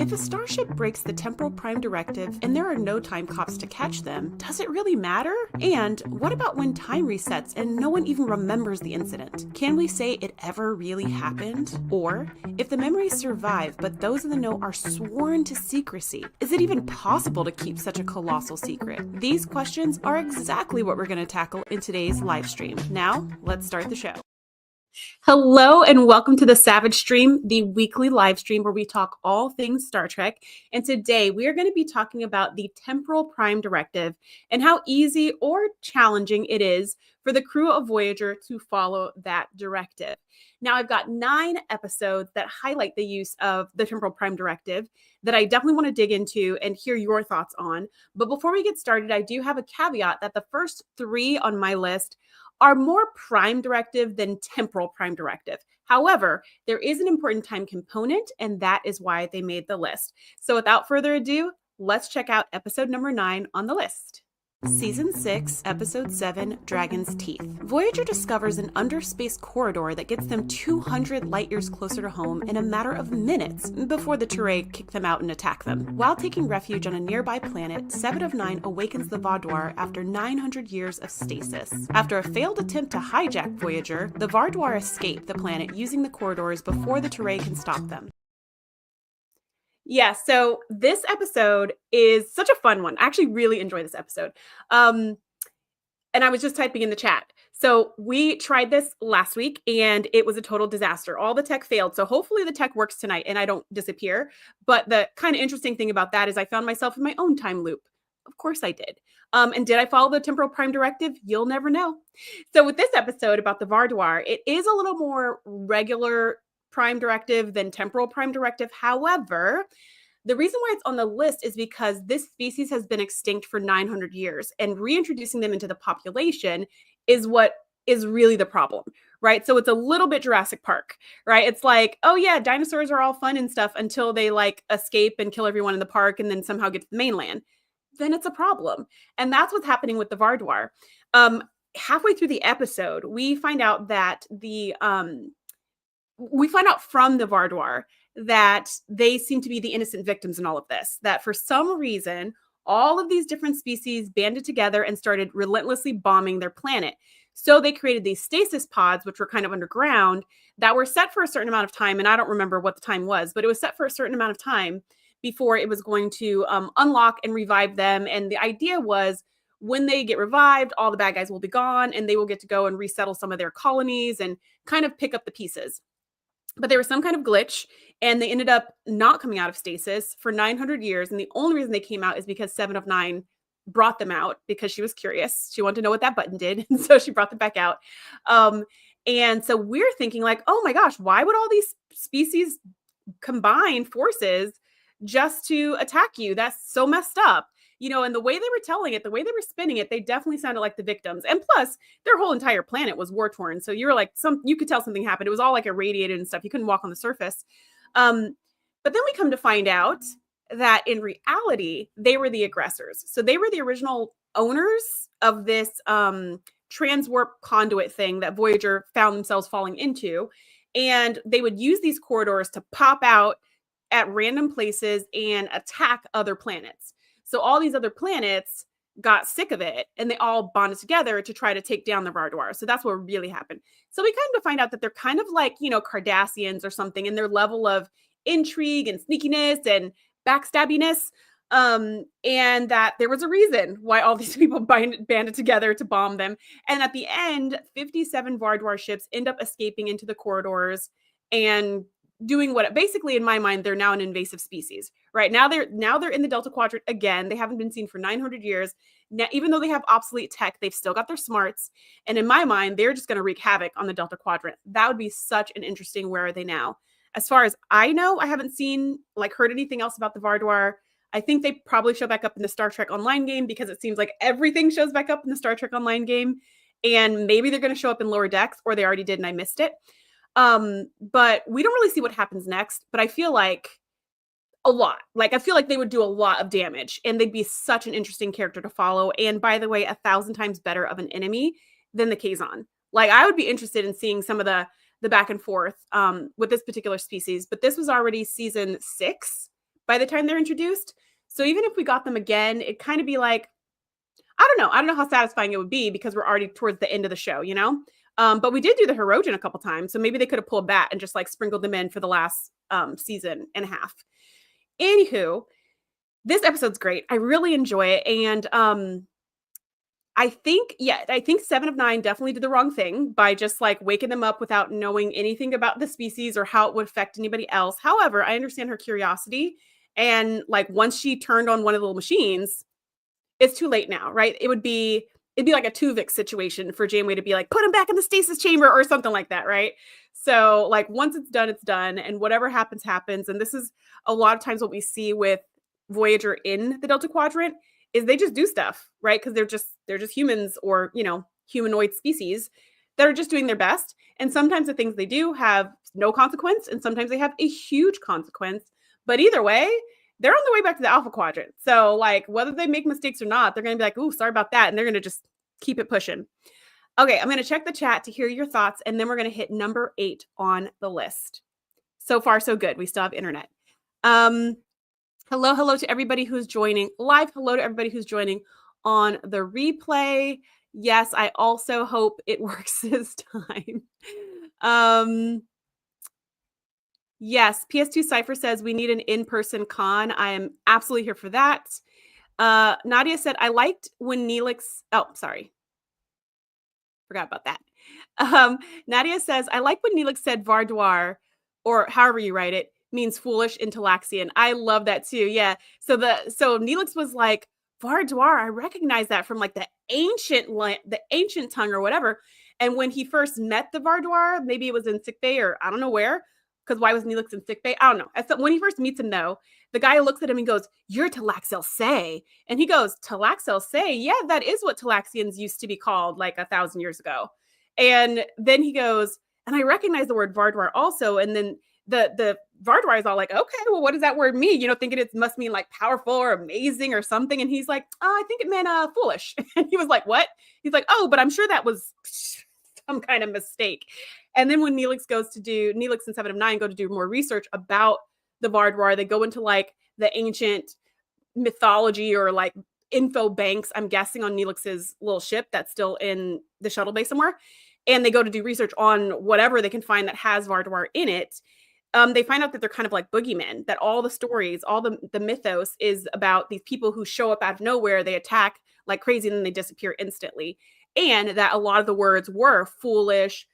If a starship breaks the Temporal Prime Directive and there are no time cops to catch them, does it really matter? And what about when time resets and no one even remembers the incident? Can we say it ever really happened? Or, if the memories survive but those in the know are sworn to secrecy, is it even possible to keep such a colossal secret? These questions are exactly what we're going to tackle in today's live stream. Now, let's start the show. Hello and welcome to the Savage Stream, the weekly live stream where we talk all things Star Trek. And today we are going to be talking about the Temporal Prime Directive and how easy or challenging it is for the crew of Voyager to follow that directive. Now, I've got 9 episodes that highlight the use of the Temporal Prime Directive that I definitely want to dig into and hear your thoughts on. But before we get started, I do have a caveat that the first 3 on my list are more prime directive than temporal prime directive. However, there is an important time component, and that is why they made the list. So without further ado, let's check out episode number 9 on the list. Season 6, Episode 7, Dragon's Teeth. Voyager discovers an underspace corridor that gets them 200 light years closer to home in a matter of minutes before the Turay kick them out and attack them. While taking refuge on a nearby planet, 7 of 9 awakens the Vardoir after 900 years of stasis. After a failed attempt to hijack Voyager, the Vardoir escape the planet using the corridors before the Turay can stop them. Yeah, so this episode is such a fun one. I actually really enjoy this episode. And I was just typing in the chat. So we tried this last week and it was a total disaster. All the tech failed. So hopefully the tech works tonight and I don't disappear. But the kind of interesting thing about that is I found myself in my own time loop. Of course I did. And did I follow the Temporal Prime Directive? You'll never know. So with this episode about the Vardoir, it is a little more regular Prime Directive than Temporal Prime Directive. However, the reason why it's on the list is because this species has been extinct for 900 years and reintroducing them into the population is what is really the problem, right? So it's a little bit Jurassic Park, right? It's like, oh yeah, dinosaurs are all fun and stuff until they like escape and kill everyone in the park and then somehow get to the mainland. Then it's a problem. And that's what's happening with the Vardoir. Halfway through the episode, we find out that from the Vardoir that they seem to be the innocent victims in all of this, that for some reason, all of these different species banded together and started relentlessly bombing their planet. So they created these stasis pods, which were kind of underground, that were set for a certain amount of time. And I don't remember what the time was, but it was set for a certain amount of time before it was going to unlock and revive them. And the idea was when they get revived, all the bad guys will be gone and they will get to go and resettle some of their colonies and kind of pick up the pieces. But there was some kind of glitch and they ended up not coming out of stasis for 900 years. And the only reason they came out is because 7 of 9 brought them out because she was curious. She wanted to know what that button did. And so she brought them back out. And so we're thinking like, oh my gosh, why would all these species combine forces just to attack you? That's so messed up. You know, and the way they were telling it, the way they were spinning it, they definitely sounded like the victims. And plus, their whole entire planet was war-torn. So you were like, you could tell something happened. It was all like irradiated and stuff. You couldn't walk on the surface. But then we come to find out that in reality, they were the aggressors. So they were the original owners of this transwarp conduit thing that Voyager found themselves falling into. And they would use these corridors to pop out at random places and attack other planets. So all these other planets got sick of it and they all bonded together to try to take down the Vardoir. So that's what really happened. So we kind of find out that they're kind of like, you know, Cardassians or something in their level of intrigue and sneakiness and backstabbiness. And that there was a reason why all these people banded together to bomb them. And at the end, 57 Vardoir ships end up escaping into the corridors and doing what basically in my mind, they're now an invasive species, right? Now they're in the Delta Quadrant again. They haven't been seen for 900 years. Now, even though they have obsolete tech, they've still got their smarts. And in my mind, they're just going to wreak havoc on the Delta Quadrant. That would be such an interesting where are they now? As far as I know, I haven't heard anything else about the Vardoir. I think they probably show back up in the Star Trek Online game because it seems like everything shows back up in the Star Trek Online game. And maybe they're going to show up in Lower Decks or they already did and I missed it. But we don't really see what happens next, but I feel like a lot. Like, I feel like they would do a lot of damage and they'd be such an interesting character to follow. And by the way, 1,000 times better of an enemy than the Kazon. Like, I would be interested in seeing some of the back and forth, with this particular species, but this was already season 6 by the time they're introduced. So even if we got them again, it'd kind of be like, I don't know. I don't know how satisfying it would be because we're already towards the end of the show, you know? But we did do the Hirogen a couple times. So maybe they could have pulled that and just like sprinkled them in for the last season and a half. Anywho, this episode's great. I really enjoy it. And I think 7 of 9 definitely did the wrong thing by just like waking them up without knowing anything about the species or how it would affect anybody else. However, I understand her curiosity. And like once she turned on one of the little machines, it's too late now, right? It'd be like a Tuvix situation for Janeway to be like, put him back in the stasis chamber or something like that, right? So like once it's done, it's done. And whatever happens, happens. And this is a lot of times what we see with Voyager in the Delta Quadrant is they just do stuff, right? Because they're just humans or, you know, humanoid species that are just doing their best. And sometimes the things they do have no consequence, and sometimes they have a huge consequence. But either way, they're on the way back to the Alpha Quadrant. So like whether they make mistakes or not, they're going to be like, ooh, sorry about that. And they're going to just keep it pushing. Okay, I'm going to check the chat to hear your thoughts. And then we're going to hit number 8 on the list. So far, so good. We still have internet. Hello to everybody who's joining live. Hello to everybody who's joining on the replay. Yes, I also hope it works this time. Yes, PS2 Cypher says we need an in-person con. I am absolutely here for that. Nadia said, I liked when Neelix... Oh, sorry. Forgot about that. Nadia says, I like when Neelix said Vardoir, or however you write it, means foolish in Talaxian. I love that too. Yeah. So Neelix was like, Vardoir, I recognize that from like the ancient tongue or whatever. And when he first met the Vardoir, maybe it was in sickbay or I don't know where, because why was Neelix in sickbay? I don't know. When he first meets him though, the guy looks at him and goes, you're Talaxel Say. And he goes, Talaxel Say? Yeah, that is what Talaxians used to be called like 1,000 years ago. And then he goes, and I recognize the word Vardoir also. And then the Vardoir is all like, okay, well, what does that word mean? You know, thinking it must mean like powerful or amazing or something. And he's like, I think it meant foolish. And he was like, what? He's like, oh, but I'm sure that was some kind of mistake. And then when Neelix and 7 of 9 go to do more research about the Vardoir, they go into like the ancient mythology or like info banks, I'm guessing, on Neelix's little ship that's still in the shuttle bay somewhere. And they go to do research on whatever they can find that has Vardoir in it. They find out that they're kind of like boogeymen, that all the stories, all the mythos is about these people who show up out of nowhere, they attack like crazy, and then they disappear instantly. And that a lot of the words were foolish,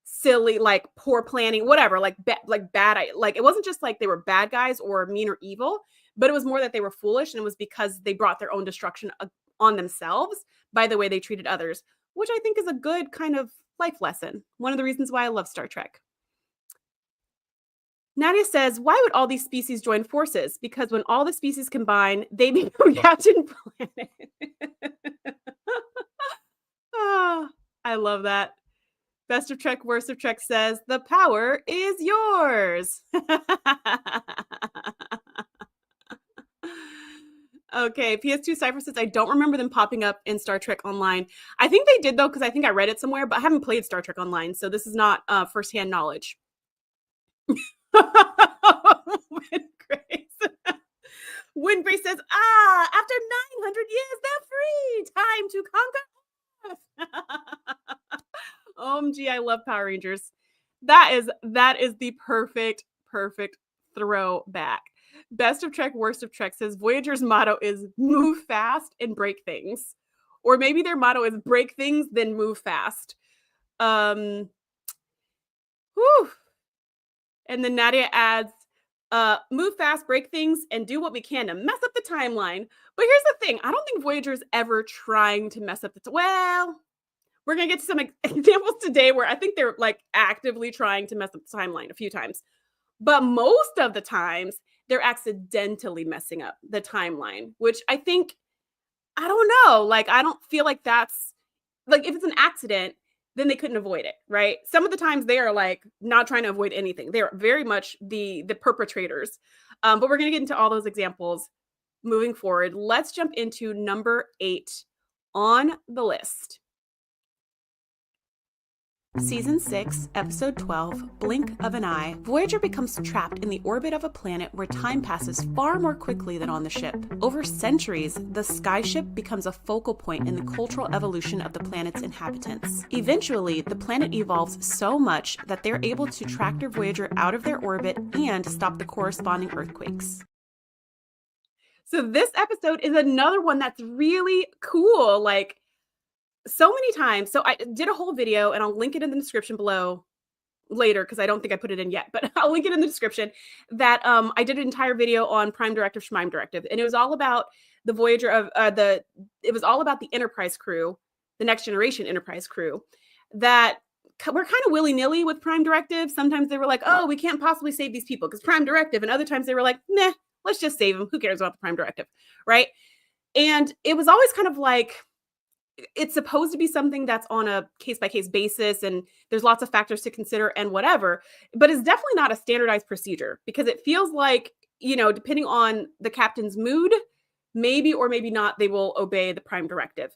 silly, like poor planning, whatever, like bad. Like it wasn't just like they were bad guys or mean or evil, but it was more that they were foolish, and it was because they brought their own destruction on themselves by the way they treated others, which I think is a good kind of life lesson. One of the reasons why I love Star Trek. Nadia says, why would all these species join forces? Because when all the species combine, they become Captain Planet. Oh, I love that. Best of Trek, worst of Trek says, the power is yours. Okay, PS2 Cypher says, I don't remember them popping up in Star Trek Online. I think they did, though, because I think I read it somewhere, but I haven't played Star Trek Online, so this is not firsthand knowledge. Windgrace says, after 900 years, they're free. Time to conquer. OMG, I love Power Rangers. That is the perfect throwback. Best of Trek, worst of Trek says Voyager's motto is move fast and break things. Or maybe their motto is break things, then move fast. Whew. And then Nadia adds, move fast, break things, and do what we can to mess up the timeline. But here's the thing. I don't think Voyager's ever trying to mess up well, we're going to get to some examples today where I think they're like actively trying to mess up the timeline a few times. But most of the times, they're accidentally messing up the timeline, which I think, I don't know. Like, I don't feel like that's, like, if it's an accident, then they couldn't avoid it, right? Some of the times they are like not trying to avoid anything. They're very much the perpetrators. But we're going to get into all those examples moving forward. Let's jump into number 8 on the list. Season 6, Episode 12, Blink of an Eye, Voyager becomes trapped in the orbit of a planet where time passes far more quickly than on the ship. Over centuries, the skyship becomes a focal point in the cultural evolution of the planet's inhabitants. Eventually, the planet evolves so much that they're able to tractor Voyager out of their orbit and stop the corresponding earthquakes. So this episode is another one that's really cool. Like, so many times. So I did a whole video and I'll link it in the description below later because I don't think I put it in yet, but I'll link it in the description that I did an entire video on Prime Directive, Schmime Directive. And it was all about the Voyager of it was all about the Enterprise crew, the next generation Enterprise crew that were kind of willy-nilly with Prime Directive. Sometimes they were like, oh, we can't possibly save these people because Prime Directive. And other times they were like, nah, let's just save them. Who cares about the Prime Directive? Right. And it was always kind of like, it's supposed to be something that's on a case-by-case basis and there's lots of factors to consider and whatever, but it's definitely not a standardized procedure because it feels like, you know, depending on the captain's mood, maybe or maybe not, they will obey the Prime Directive.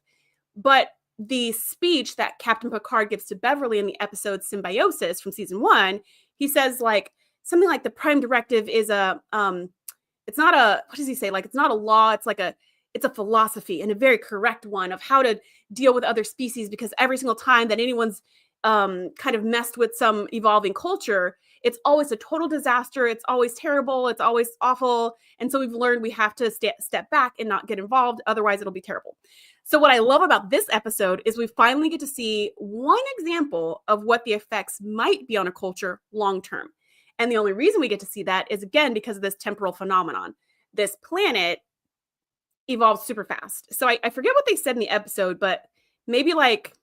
But the speech that Captain Picard gives to Beverly in the episode Symbiosis from season 1, he says like something like the Prime Directive is it's not a, what does he say? Like, it's not a law. It's a philosophy and a very correct one of how to deal with other species, because every single time that anyone's kind of messed with some evolving culture, it's always a total disaster. It's always terrible. It's always awful. And so we've learned we have to step back and not get involved. Otherwise, it'll be terrible. So what I love about this episode is we finally get to see one example of what the effects might be on a culture long term. And the only reason we get to see that is, again, because of this temporal phenomenon. This planet evolves super fast. So I forget what they said in the episode, but maybe like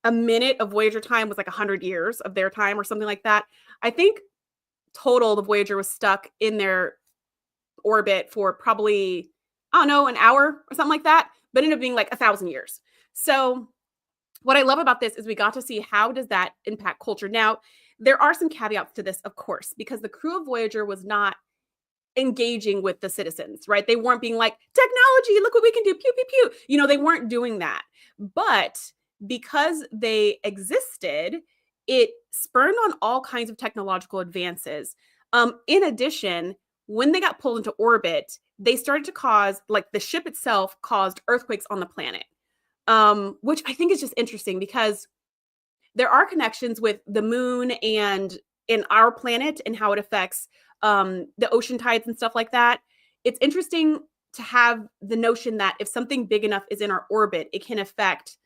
a minute of Voyager time was like 100 years of their time or something like that. I think total the Voyager was stuck in their orbit for probably, I don't know, an hour or something like that, but ended up being like 1,000 years. So what I love about this is we got to see how does that impact culture. Now, there are some caveats to this, of course, because the crew of Voyager was not engaging with the citizens, right? They weren't being like, technology, look what we can do, pew, pew, pew. You know, they weren't doing that. But because they existed, it spurned on all kinds of technological advances. In addition, when they got pulled into orbit, they started to cause, like the ship itself caused earthquakes on the planet, which I think is just interesting because there are connections with the moon and in our planet and how it affects the ocean tides and stuff like that. It's interesting to have the notion that if something big enough is in our orbit, it can affect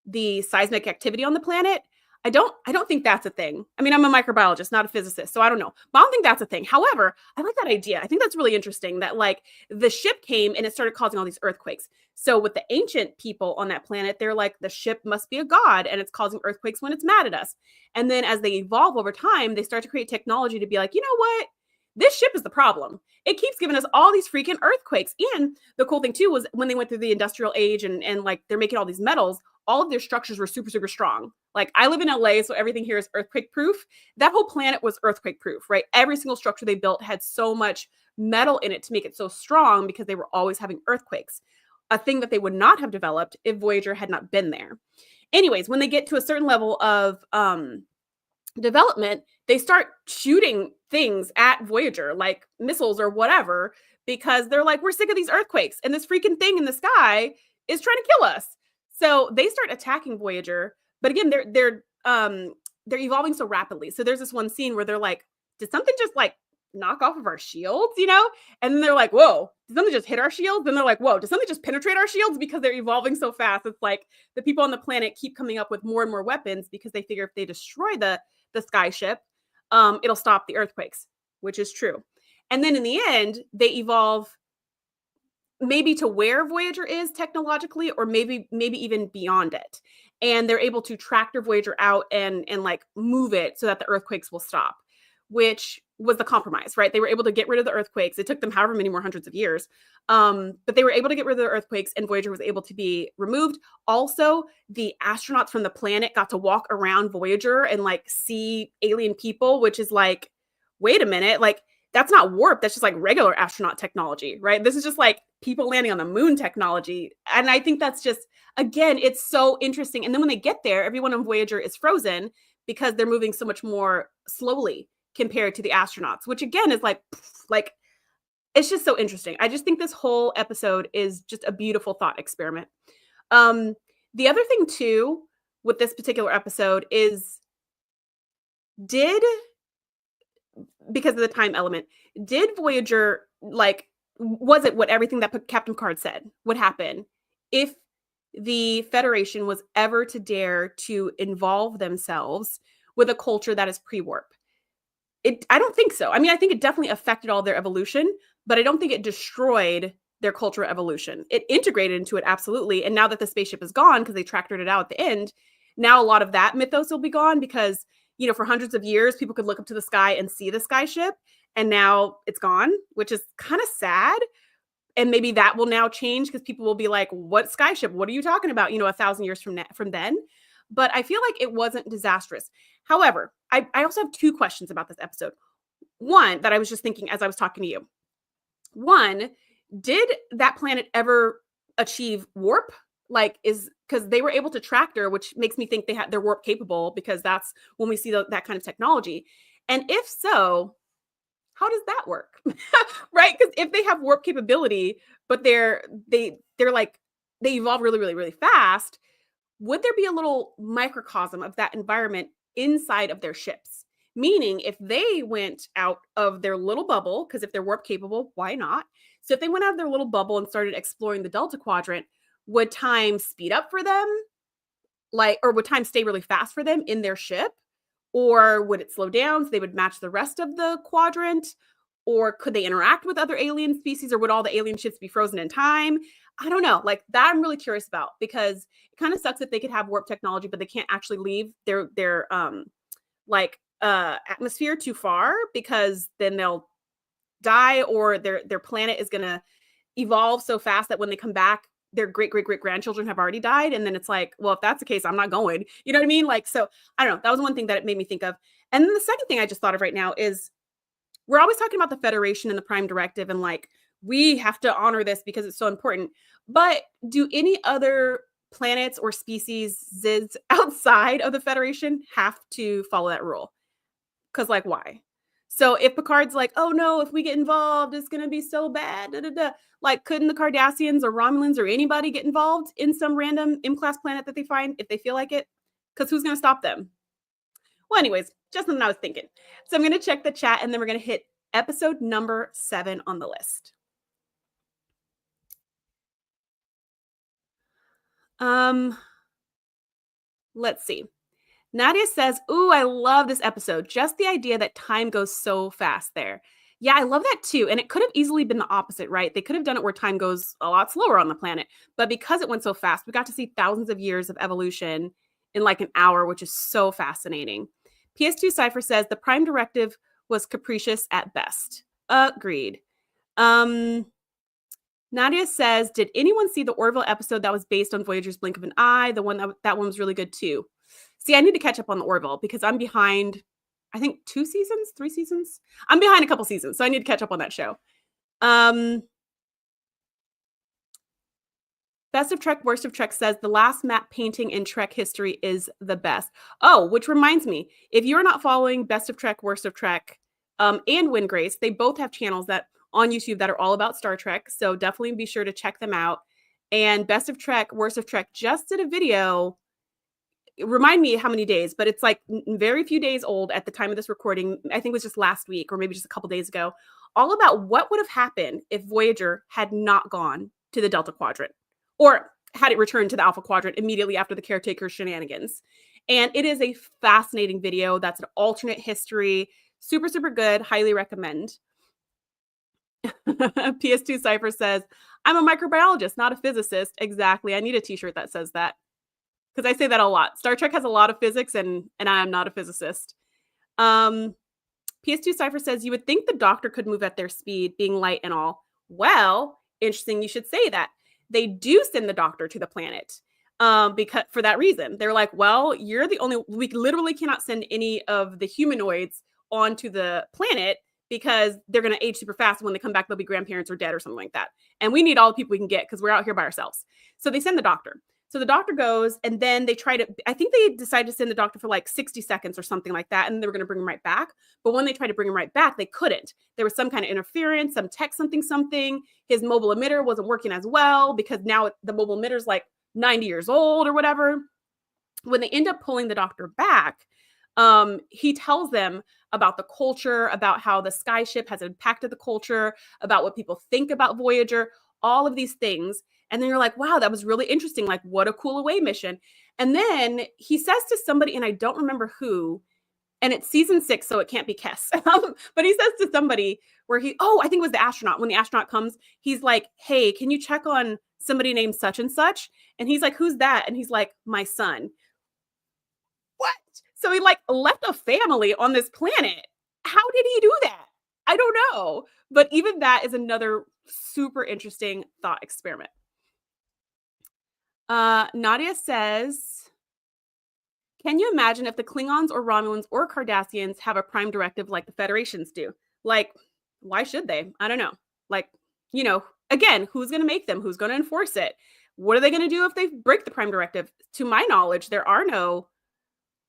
the seismic activity on the planet. I don't think that's a thing. I mean, I'm a microbiologist, not a physicist, so I don't know. But I don't think that's a thing. However, I like that idea. I think that's really interesting that like the ship came and it started causing all these earthquakes. So with the ancient people on that planet, they're like, the ship must be a god and it's causing earthquakes when it's mad at us. And then as they evolve over time, they start to create technology to be like, you know what? This ship is the problem. It keeps giving us all these freaking earthquakes. And the cool thing too was when they went through the industrial age and like they're making all these metals, all of their structures were super, super strong. Like I live in LA, so everything here is earthquake proof. That whole planet was earthquake proof, right? Every single structure they built had so much metal in it to make it so strong because they were always having earthquakes, a thing that they would not have developed if Voyager had not been there. Anyways, when they get to a certain level of development, they start shooting things at Voyager, like missiles or whatever, because they're like, we're sick of these earthquakes and this freaking thing in the sky is trying to kill us. So they start attacking Voyager, but again, they're evolving so rapidly. So there's this one scene where they're like, did something just like knock off of our shields, you know? And then they're like, whoa, did something just hit our shields? Then they're like, whoa, did something just penetrate our shields? Because they're evolving so fast. It's like the people on the planet keep coming up with more and more weapons because they figure if they destroy the sky ship, it'll stop the earthquakes, which is true. And then in the end, they evolve maybe to where Voyager is technologically, or maybe even beyond it. And they're able to tractor Voyager out and like move it so that the earthquakes will stop, which was the compromise, right? They were able to get rid of the earthquakes. It took them however many more hundreds of years. But they were able to get rid of the earthquakes and Voyager was able to be removed. Also, the astronauts from the planet got to walk around Voyager and like see alien people, which is like, wait a minute, like that's not warp. That's just like regular astronaut technology, right? This is just like people landing on the moon technology. And I think that's just, again, it's so interesting. And then when they get there, everyone on Voyager is frozen because they're moving so much more slowly compared to the astronauts, which again is like it's just so interesting. I just think this whole episode is just a beautiful thought experiment. The other thing too with this particular episode is because of the time element, did Voyager, like, was it what everything that Captain Picard said would happen if the Federation was ever to dare to involve themselves with a culture that is pre-warp? I don't think so. I mean, I think it definitely affected all their evolution, but I don't think it destroyed their cultural evolution. It integrated into it, absolutely. And now that the spaceship is gone, because they tractored it out at the end, now a lot of that mythos will be gone because, you know, for hundreds of years, people could look up to the sky and see the sky ship. And now it's gone, which is kind of sad. And maybe that will now change because people will be like, what sky ship? What are you talking about? You know, 1,000 years from then. But I feel like it wasn't disastrous. However, I also have two questions about this episode. One that I was just thinking as I was talking to you. One, did that planet ever achieve warp? Like, because they were able to tractor, which makes me think they're warp capable, because that's when we see that kind of technology. And if so, how does that work? Right? Because if they have warp capability, but they're like, they evolve really, really, really fast, would there be a little microcosm of that environment inside of their ships? Meaning, if they went out of their little bubble, because if they're warp capable, why not? So if they went out of their little bubble and started exploring the Delta Quadrant, would time speed up for them? Or would time stay really fast for them in their ship? Or would it slow down so they would match the rest of the quadrant? Or could they interact with other alien species? Or would all the alien ships be frozen in time? I don't know. Like, that I'm really curious about, because it kind of sucks if they could have warp technology, but they can't actually leave their atmosphere too far, because then they'll die, or their planet is going to evolve so fast that when they come back, their great grandchildren have already died. And then it's like, well, if that's the case, I'm not going. You know what I mean? Like, so I don't know. That was one thing that it made me think of. And then the second thing I just thought of right now is, we're always talking about the Federation and the Prime Directive, and like, we have to honor this because it's so important. But do any other planets or species outside of the Federation have to follow that rule? Because, like, why? So if Picard's like, oh no, if we get involved, it's going to be so bad. Da, da, da. Like, couldn't the Cardassians or Romulans or anybody get involved in some random M-class planet that they find if they feel like it? Because who's going to stop them? Well, anyways, just something I was thinking. So I'm going to check the chat, and then we're going to hit episode number 7 on the list. Let's see. Nadia says, ooh, I love this episode. Just the idea that time goes so fast there. Yeah, I love that too. And it could have easily been the opposite, right? They could have done it where time goes a lot slower on the planet. But because it went so fast, we got to see thousands of years of evolution in like an hour, which is so fascinating. PS2 Cypher says the Prime Directive was capricious at best. Agreed. Nadia says, did anyone see the Orville episode that was based on Voyager's Blink of an Eye? The one that one was really good too. See, I need to catch up on the Orville because I'm behind, I think 3 seasons. I'm behind a couple seasons, so I need to catch up on that show. Best of Trek, Worst of Trek says the last map painting in Trek history is the best. Oh, which reminds me, if you're not following Best of Trek, Worst of Trek, and Win Grace, they both have channels that on YouTube that are all about Star Trek. So definitely be sure to check them out. And Best of Trek, Worst of Trek just did a video. Remind me how many days, but it's like very few days old at the time of this recording. I think it was just last week or maybe just a couple days ago, all about what would have happened if Voyager had not gone to the Delta Quadrant or had it returned to the Alpha Quadrant immediately after the caretaker shenanigans. And it is a fascinating video. That's an alternate history. Super, super good. Highly recommend. PS2 Cypher says, I'm a microbiologist, not a physicist. Exactly. I need a t-shirt that says that. Because I say that a lot. Star Trek has a lot of physics, and I am not a physicist. PS2 Cypher says, you would think the Doctor could move at their speed, being light and all. Well, interesting you should say that. They do send the Doctor to the planet because for that reason. They're like, well, you're the only, we literally cannot send any of the humanoids onto the planet because they're going to age super fast. When they come back, they'll be grandparents or dead or something like that. And we need all the people we can get because we're out here by ourselves. So they send the Doctor. So the doctor goes, and then they try to, I think they decided to send the doctor for like 60 seconds or something like that. And they were going to bring him right back. But when they tried to bring him right back, they couldn't. There was some kind of interference, some tech, something. His mobile emitter wasn't working as well because now the mobile emitter is like 90 years old or whatever. When they end up pulling the doctor back, he tells them about the culture, about how the skyship has impacted the culture, about what people think about Voyager, all of these things. And then you're like, wow, that was really interesting. Like, what a cool away mission. And then he says to somebody, and I don't remember who, and it's season 6, so it can't be Kess. But he says to somebody where I think it was the astronaut. When the astronaut comes, he's like, hey, can you check on somebody named such and such? And he's like, who's that? And he's like, my son. What? So he like left a family on this planet. How did he do that? I don't know. But even that is another super interesting thought experiment. Nadia says, can you imagine if the Klingons or Romulans or Cardassians have a prime directive like the Federations do? Like, why should they? I don't know. Like, again, who's going to make them? Who's going to enforce it? What are they going to do if they break the prime directive? To my knowledge, there are no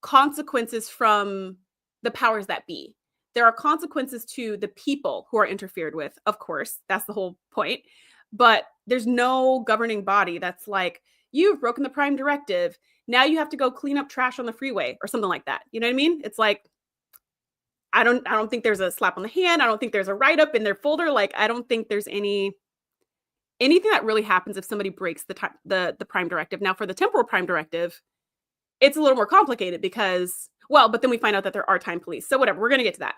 consequences from the powers that be. There are consequences to the people who are interfered with. Of course, that's the whole point. But there's no governing body that's like, you've broken the prime directive. Now you have to go clean up trash on the freeway or something like that. You know what I mean? It's like, I don't think there's a slap on the hand. I don't think there's a write-up in their folder. Like, I don't think there's anything that really happens if somebody breaks the prime directive. Now, for the temporal prime directive, it's a little more complicated because, but then we find out that there are time police. So whatever, we're going to get to that.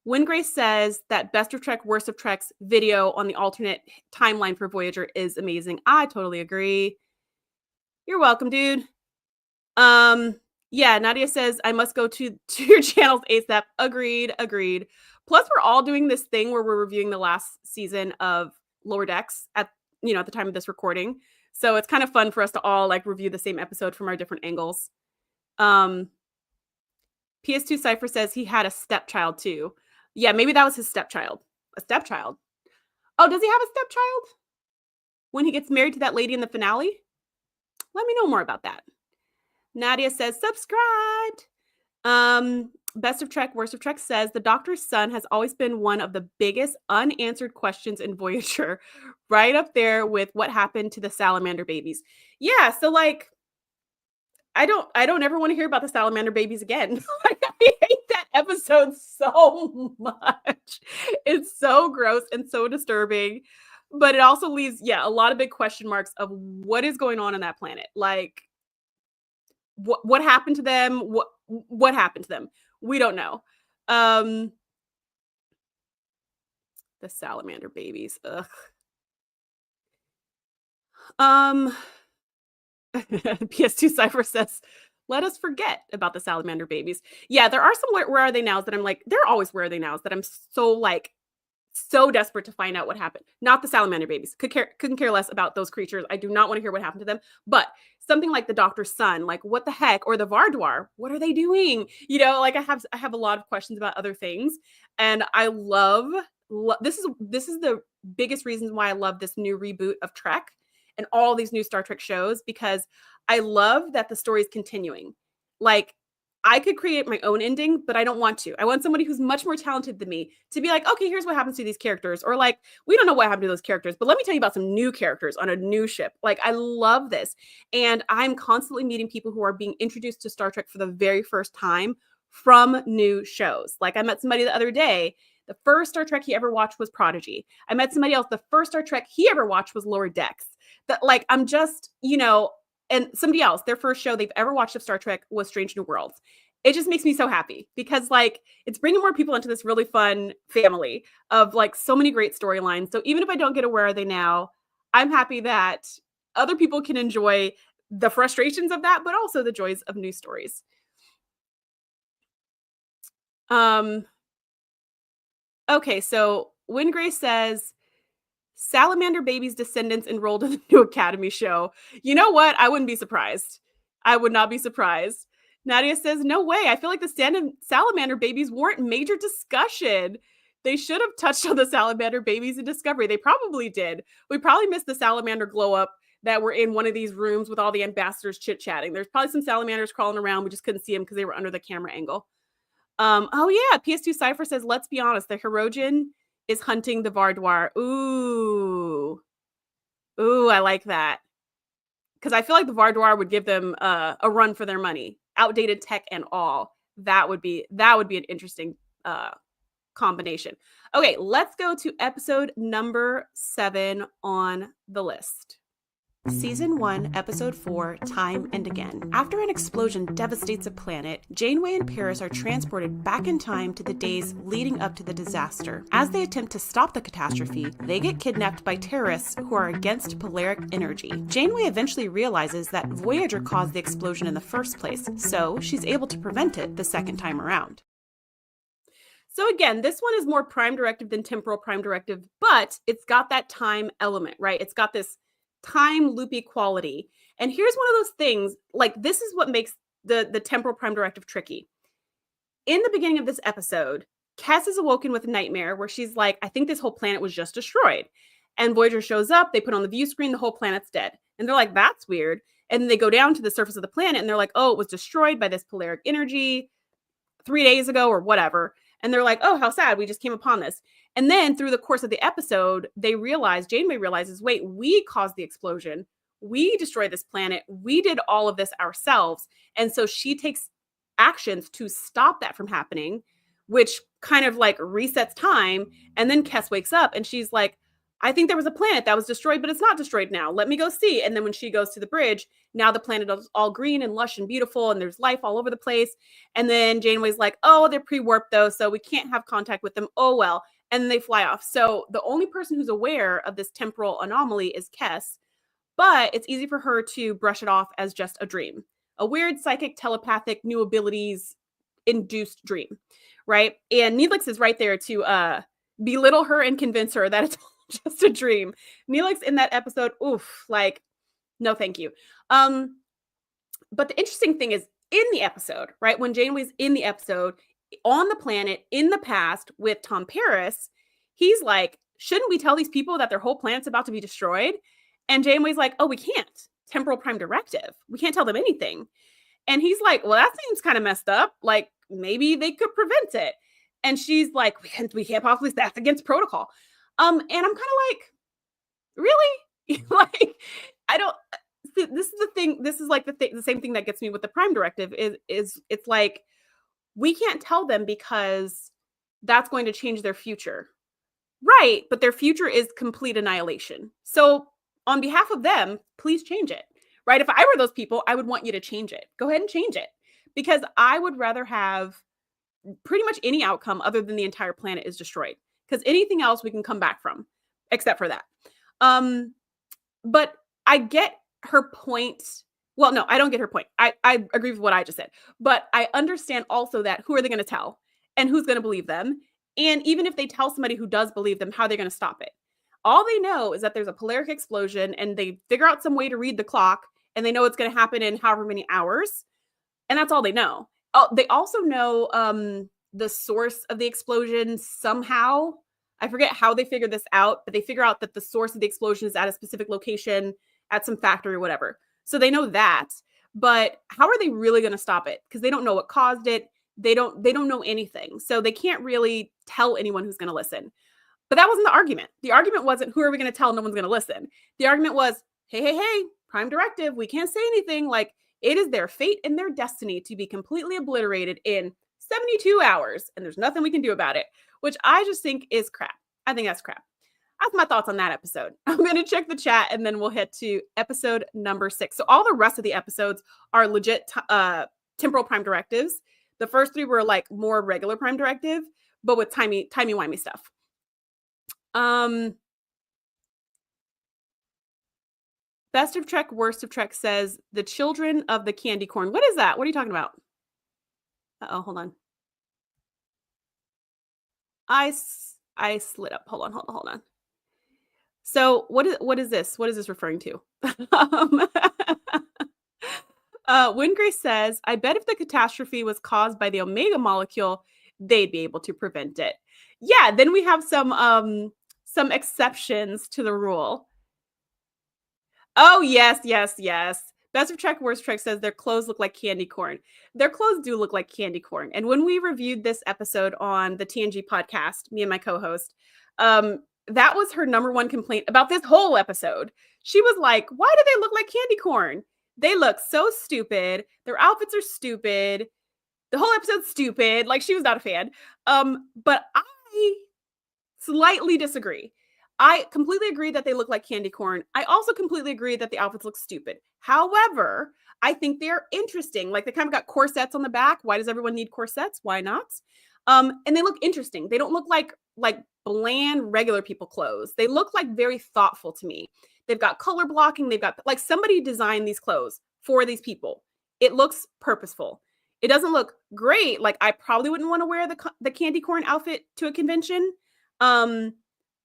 Wingrace says that Best of Trek, Worst of Trek's video on the alternate timeline for Voyager is amazing. I totally agree. You're welcome, dude. Yeah, Nadia says, I must go to your channels ASAP. Agreed. Plus, we're all doing this thing where we're reviewing the last season of Lower Decks at the time of this recording. So it's kind of fun for us to all like review the same episode from our different angles. PS2 Cypher says he had a stepchild too. Yeah, maybe that was his stepchild. A stepchild. Oh, does he have a stepchild? When he gets married to that lady in the finale? Let me know more about that. Nadia says, subscribed. Best of Trek, Worst of Trek says, the Doctor's son has always been one of the biggest unanswered questions in Voyager, right up there with what happened to the salamander babies. Yeah, so like, I don't ever want to hear about the salamander babies again. Like, I hate that episode so much. It's so gross and so disturbing, but it also leaves, a lot of big question marks of what is going on that planet. Like, what happened to them? What happened to them? We don't know. The salamander babies. Ugh. PS2 Cypher says, let us forget about the salamander babies. Yeah, there are some where are they nows that I'm like, they're always where are they nows that I'm so desperate to find out what happened. Not the salamander babies. Couldn't care less about those creatures. I do not want to hear what happened to them. But something like the Doctor's son, like what the heck, or the Vardwar, what are they doing? Like I have a lot of questions about other things, and I love this is the biggest reason why I love this new reboot of Trek and all these new Star Trek shows, because I love that the story is continuing. Like, I could create my own ending, but I don't want to. I want somebody who's much more talented than me to be like, okay, here's what happens to these characters. Or like, we don't know what happened to those characters, but let me tell you about some new characters on a new ship. Like, I love this. And I'm constantly meeting people who are being introduced to Star Trek for the very first time from new shows. Like, I met somebody the other day. The first Star Trek he ever watched was Prodigy. I met somebody else. The first Star Trek he ever watched was Lower Decks. That, like, I'm just, and somebody else, their first show they've ever watched of Star Trek was Strange New Worlds. It just makes me so happy because, like, it's bringing more people into this really fun family of, like, so many great storylines. So even if I don't get a Where Are They Now, I'm happy that other people can enjoy the frustrations of that, but also the joys of new stories. Okay, so Wingrace says, salamander babies' descendants enrolled in the new Academy show. You know what? I wouldn't be surprised. I would not be surprised. Nadia says, no way. I feel like the salamander babies weren't major discussion. They should have touched on the salamander babies in Discovery. They probably did. We probably missed the salamander glow up that were in one of these rooms with all the ambassadors chit-chatting. There's probably some salamanders crawling around. We just couldn't see them because they were under the camera angle. Oh yeah, PS2 Cypher says, let's be honest, the Hirogen is hunting the Vardoir. Ooh, I like that. Because I feel like the Vardoir would give them a run for their money, outdated tech and all. That would be an interesting combination. Okay, let's go to episode number 7 on the list. Season 1, Episode 4, Time and Again. After an explosion devastates a planet, Janeway and Paris are transported back in time to the days leading up to the disaster. As they attempt to stop the catastrophe, they get kidnapped by terrorists who are against polaric energy. Janeway eventually realizes that Voyager caused the explosion in the first place, so she's able to prevent it the second time around. So again, this one is more Prime Directive than Temporal Prime Directive, but it's got that time element, right? It's got this time loopy quality. And here's one of those things, like this is what makes the Temporal Prime Directive tricky. In the beginning of this episode, Cass is awoken with a nightmare where she's like, I think this whole planet was just destroyed. And Voyager shows up, they put on the view screen, the whole planet's dead. And they're like, that's weird. And then they go down to the surface of the planet and they're like, oh, it was destroyed by this polaric energy 3 days ago or whatever. And they're like, oh, how sad. We just came upon this. And then through the course of the episode, Janeway realizes, wait, we caused the explosion. We destroyed this planet. We did all of this ourselves. And so she takes actions to stop that from happening, which kind of like resets time. And then Kes wakes up and she's like, I think there was a planet that was destroyed, but it's not destroyed now. Let me go see. And then when she goes to the bridge, now the planet is all green and lush and beautiful, and there's life all over the place. And then Janeway's like, oh, they're pre-warped though, so we can't have contact with them. Oh, well. And then they fly off. So the only person who's aware of this temporal anomaly is Kes, but it's easy for her to brush it off as just a dream, a weird psychic, telepathic, new abilities induced dream, right? And Neelix is right there to belittle her and convince her that it's just a dream. Neelix in that episode, oof, like, no, thank you. But the interesting thing is in the episode, right? When Janeway's in the episode on the planet in the past with Tom Paris, he's like, shouldn't we tell these people that their whole planet's about to be destroyed? And Janeway's like, oh, we can't. Temporal Prime Directive. We can't tell them anything. And he's like, well, that seems kind of messed up. Like, maybe they could prevent it. And she's like, we can't possibly, that's against protocol. And I'm kind of like, really? Like, I don't, this is the thing. This is like the same thing that gets me with the Prime Directive is it's like, we can't tell them because that's going to change their future. Right. But their future is complete annihilation. So on behalf of them, please change it. Right. If I were those people, I would want you to change it. Go ahead and change it, because I would rather have pretty much any outcome other than the entire planet is destroyed, because anything else we can come back from, except for that. But I get her point. Well, no, I don't get her point. I agree with what I just said, but I understand also that who are they going to tell and who's going to believe them? And even if they tell somebody who does believe them, how are they going to stop it? All they know is that there's a polaric explosion and they figure out some way to read the clock and they know it's going to happen in however many hours. And that's all they know. Oh, they also know the source of the explosion somehow. I forget how they figured this out, but they figure out that the source of the explosion is at a specific location at some factory or whatever. So they know that, but how are they really going to stop it? Because they don't know what caused it. They don't know anything. So they can't really tell anyone who's going to listen. But that wasn't the argument. The argument wasn't, who are we going to tell? No one's going to listen. The argument was, hey, Prime Directive, we can't say anything. Like, it is their fate and their destiny to be completely obliterated in 72 hours. And there's nothing we can do about it, which I just think is crap. I think that's crap. That's my thoughts on that episode. I'm going to check the chat and then we'll head to episode number 6. So all the rest of the episodes are legit temporal prime directives. The first 3 were like more regular prime directive, but with timey-wimey stuff. Best of Trek, worst of Trek says the children of the candy corn. What is that? What are you talking about? Uh-oh, hold on. I slid up. Hold on. So what is this? What is this referring to? Wingrace says, I bet if the catastrophe was caused by the Omega molecule, they'd be able to prevent it. Yeah, then we have some exceptions to the rule. Oh, yes, yes, yes. Best of Trek, Worst Trek says their clothes look like candy corn. Their clothes do look like candy corn. And when we reviewed this episode on the TNG podcast, me and my co-host, that was her number one complaint about this whole episode. She was like, why do they look like candy corn? They look so stupid. Their outfits are stupid. The whole episode's stupid. Like, she was not a fan. But I slightly disagree. I completely agree that they look like candy corn. I also completely agree that the outfits look stupid. However, I think they're interesting. Like, they kind of got corsets on the back. Why does everyone need corsets? Why not? And they look interesting. They don't look like bland regular people clothes. They look like very thoughtful to me. They've got color blocking. They've got, like, somebody designed these clothes for these people. It looks purposeful. It doesn't look great. Like, I probably wouldn't want to wear the candy corn outfit to a convention.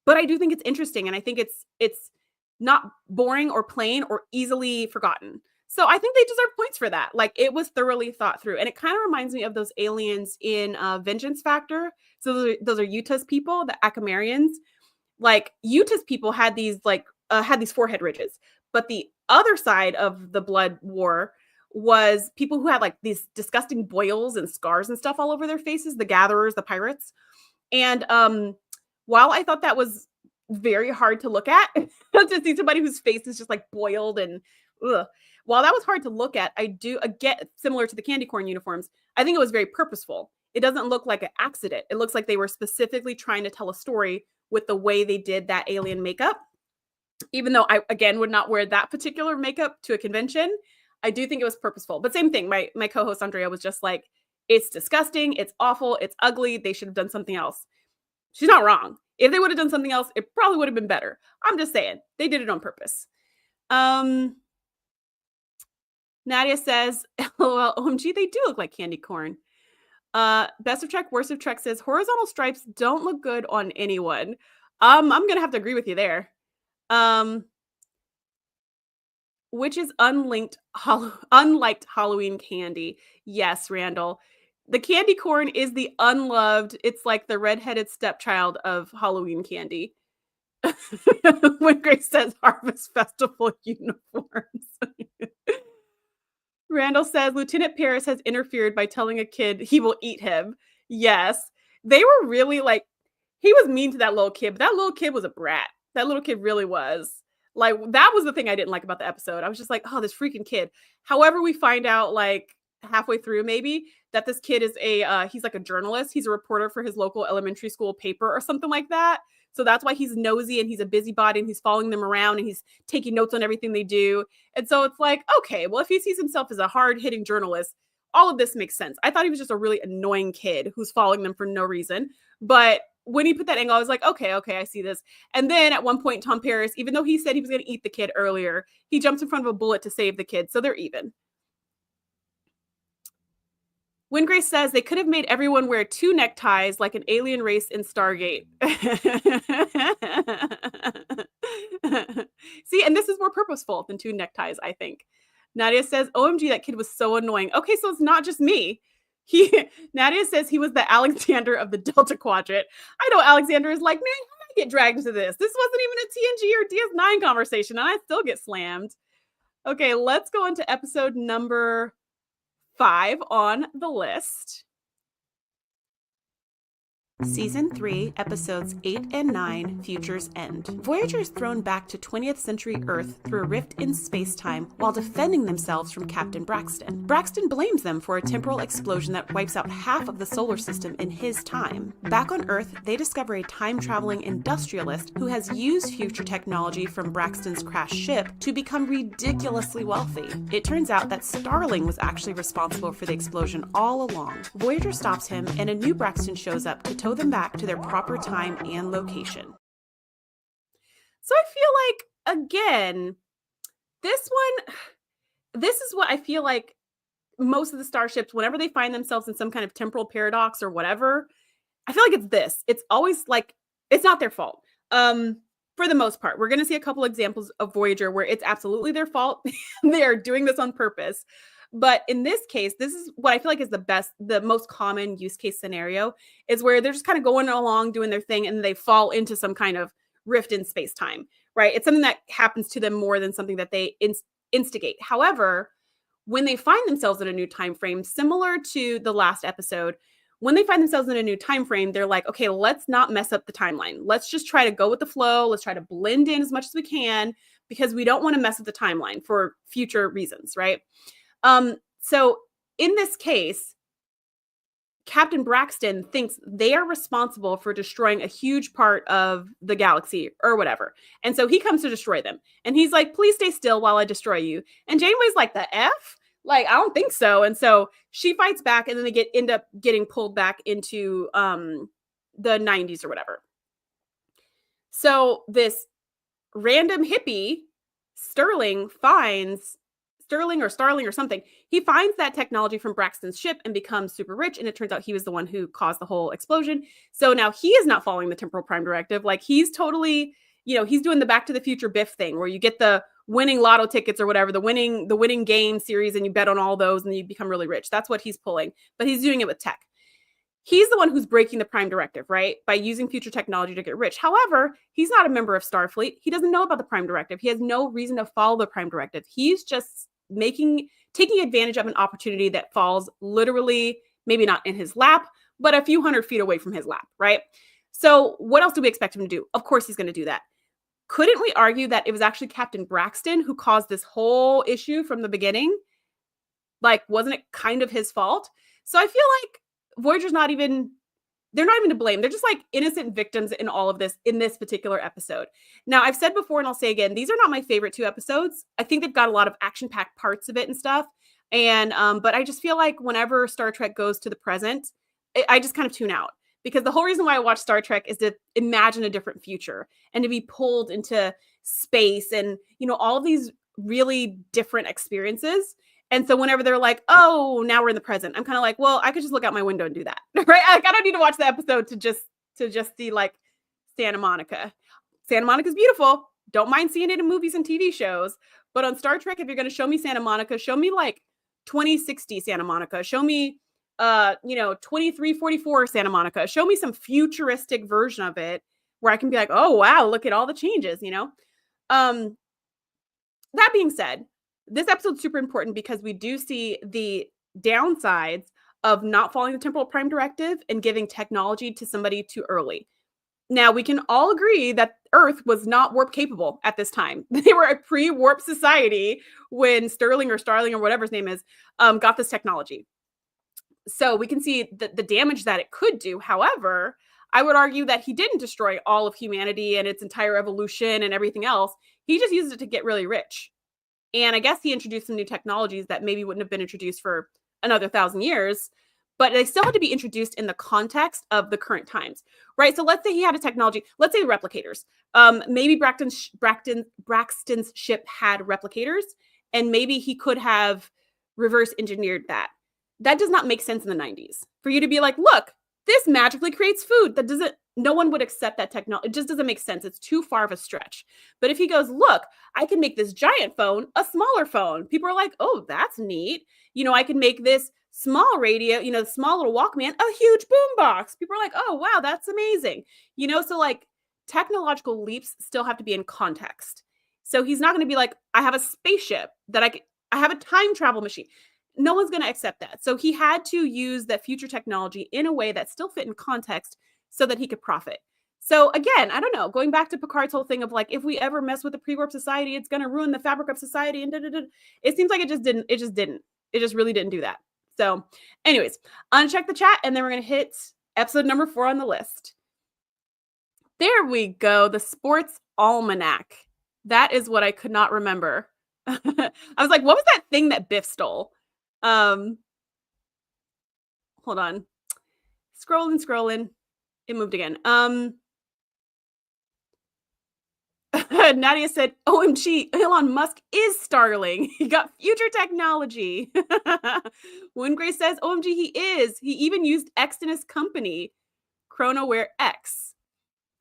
But I do think it's interesting, and I think it's not boring or plain or easily forgotten. So I think they deserve points for that. Like, it was thoroughly thought through, and it kind of reminds me of those aliens in Vengeance Factor. So those are Utah's people, the Akamarians. Like, Utah's people had these forehead ridges, but the other side of the blood war was people who had like these disgusting boils and scars and stuff all over their faces, the gatherers, the pirates. And while I thought that was very hard to look at, to see somebody whose face is just like boiled and ugh. While that was hard to look at, I get similar to the candy corn uniforms. I think it was very purposeful. It doesn't look like an accident. It looks like they were specifically trying to tell a story with the way they did that alien makeup. Even though I, again, would not wear that particular makeup to a convention, I do think it was purposeful. But same thing, my co-host Andrea was just like, it's disgusting, it's awful, it's ugly, they should have done something else. She's not wrong. If they would have done something else, it probably would have been better. I'm just saying, they did it on purpose. Nadia says, LOL, OMG, they do look like candy corn. Best of Trek, Worst of Trek says, horizontal stripes don't look good on anyone. I'm going to have to agree with you there. Which is unliked Halloween candy. Yes, Randall. The candy corn is the unloved. It's like the redheaded stepchild of Halloween candy. When Grace says Harvest Festival uniforms. Randall says Lieutenant Paris has interfered by telling a kid he will eat him. Yes. They were really like, he was mean to that little kid, but that little kid was a brat. That little kid really was. Like, that was the thing I didn't like about the episode. I was just like, oh, this freaking kid. However, we find out like halfway through maybe that this kid is he's like a journalist. He's a reporter for his local elementary school paper or something like that. So that's why he's nosy and he's a busybody and he's following them around and he's taking notes on everything they do. And so it's like, okay, well, if he sees himself as a hard-hitting journalist, all of this makes sense. I thought he was just a really annoying kid who's following them for no reason. But when he put that angle, I was like, okay, I see this. And then at one point, Tom Paris, even though he said he was going to eat the kid earlier, he jumps in front of a bullet to save the kid. So they're even. When Grace says they could have made everyone wear 2 neckties like an alien race in Stargate. See, and this is more purposeful than 2 neckties, I think. Nadia says, OMG, that kid was so annoying. Okay, so it's not just me. Nadia says he was the Alexander of the Delta Quadrant. I know Alexander is like, man, how did I get dragged into this? This wasn't even a TNG or DS9 conversation, and I still get slammed. Okay, let's go into episode number 5 on the list. Season 3, episodes 8 and 9, Future's End. Voyager is thrown back to 20th century Earth through a rift in space-time while defending themselves from Captain Braxton. Braxton blames them for a temporal explosion that wipes out half of the solar system in his time. Back on Earth, they discover a time-traveling industrialist who has used future technology from Braxton's crashed ship to become ridiculously wealthy. It turns out that Starling was actually responsible for the explosion all along. Voyager stops him, and a new Braxton shows up to tow them back to their proper time and location. So I feel like, again, this is what I feel like most of the starships, whenever they find themselves in some kind of temporal paradox or whatever, I feel like it's this. It's always like, it's not their fault. For the most part, we're going to see a couple examples of Voyager where it's absolutely their fault. They are doing this on purpose. But in this case, this is what I feel like is the most common use case scenario is where they're just kind of going along doing their thing and they fall into some kind of rift in space-time, right? It's something that happens to them more than something that they instigate. However, when they find themselves in a new time frame, similar to the last episode, when they find themselves in a new time frame, they're like, okay, let's not mess up the timeline. Let's just try to go with the flow. Let's try to blend in as much as we can because we don't want to mess with the timeline for future reasons, right? So in this case, Captain Braxton thinks they are responsible for destroying a huge part of the galaxy or whatever. And so he comes to destroy them. And he's like, please stay still while I destroy you. And Janeway's like, the F? Like, I don't think so. And so she fights back, and then they end up getting pulled back into the 90s or whatever. So this random hippie, Starling or something, he finds that technology from Braxton's ship and becomes super rich. And it turns out he was the one who caused the whole explosion. So now he is not following the Temporal Prime Directive. Like, he's totally, he's doing the Back to the Future Biff thing where you get the winning lotto tickets or whatever, the winning game series, and you bet on all those and you become really rich. That's what he's pulling, but he's doing it with tech. He's the one who's breaking the Prime Directive, right? By using future technology to get rich. However, he's not a member of Starfleet. He doesn't know about the Prime Directive. He has no reason to follow the Prime Directive. He's just taking advantage of an opportunity that falls literally, maybe not in his lap, but a few hundred feet away from his lap, right? So what else do we expect him to do? Of course he's going to do that. Couldn't we argue that it was actually Captain Braxton who caused this whole issue from the beginning? Like, wasn't it kind of his fault? So I feel like Voyager's they're not even to blame. They're just like innocent victims in all of this, in this particular episode. Now, I've said before, and I'll say again, these are not my favorite 2 episodes. I think they've got a lot of action-packed parts of it and stuff. And, but I just feel like whenever Star Trek goes to the present, I just kind of tune out. Because the whole reason why I watch Star Trek is to imagine a different future and to be pulled into space and, all of these really different experiences. And so whenever they're like, oh, now we're in the present, I'm kind of like, well, I could just look out my window and do that, right? Like, I don't need to watch the episode to just see like Santa Monica. Santa Monica's beautiful. Don't mind seeing it in movies and TV shows. But on Star Trek, if you're going to show me Santa Monica, show me like 2060 Santa Monica. Show me 2344 Santa Monica. Show me some futuristic version of it where I can be like, oh, wow, look at all the changes, That being said, this episode's super important because we do see the downsides of not following the Temporal Prime Directive and giving technology to somebody too early. Now, we can all agree that Earth was not warp capable at this time. They were a pre-warp society when Starling or whatever his name is got this technology. So we can see the damage that it could do. However, I would argue that he didn't destroy all of humanity and its entire evolution and everything else. He just used it to get really rich. And I guess he introduced some new technologies that maybe wouldn't have been introduced for another 1,000 years, but they still had to be introduced in the context of the current times, right? So let's say he had a technology, let's say replicators. Maybe Braxton's ship had replicators, and maybe he could have reverse engineered that. That does not make sense in the 90s. For you to be like, look, this magically creates food. No one would accept that technology. It just doesn't make sense. It's too far of a stretch. But if he goes, look, I can make this giant phone a smaller phone. People are like, oh, that's neat. I can make this small radio, the small little Walkman, a huge boombox. People are like, oh, wow, that's amazing. So like technological leaps still have to be in context. So he's not going to be like, I have a spaceship that I have a time travel machine. No one's going to accept that. So he had to use that future technology in a way that still fit in context so that he could profit. So again, I don't know, going back to Picard's whole thing of like, if we ever mess with the pre-warp society, it's going to ruin the fabric of society. And it seems like it just didn't. It just really didn't do that. So anyways, uncheck the chat and then we're going to hit episode number 4 on the list. There we go. The Sports Almanac. That is what I could not remember. I was like, what was that thing that Biff stole? Hold on. Scrolling. It moved again. Nadia said, OMG, Elon Musk is Starling. He got future technology. Wingrace says, OMG, he is. He even used X in his company, Chronoware X.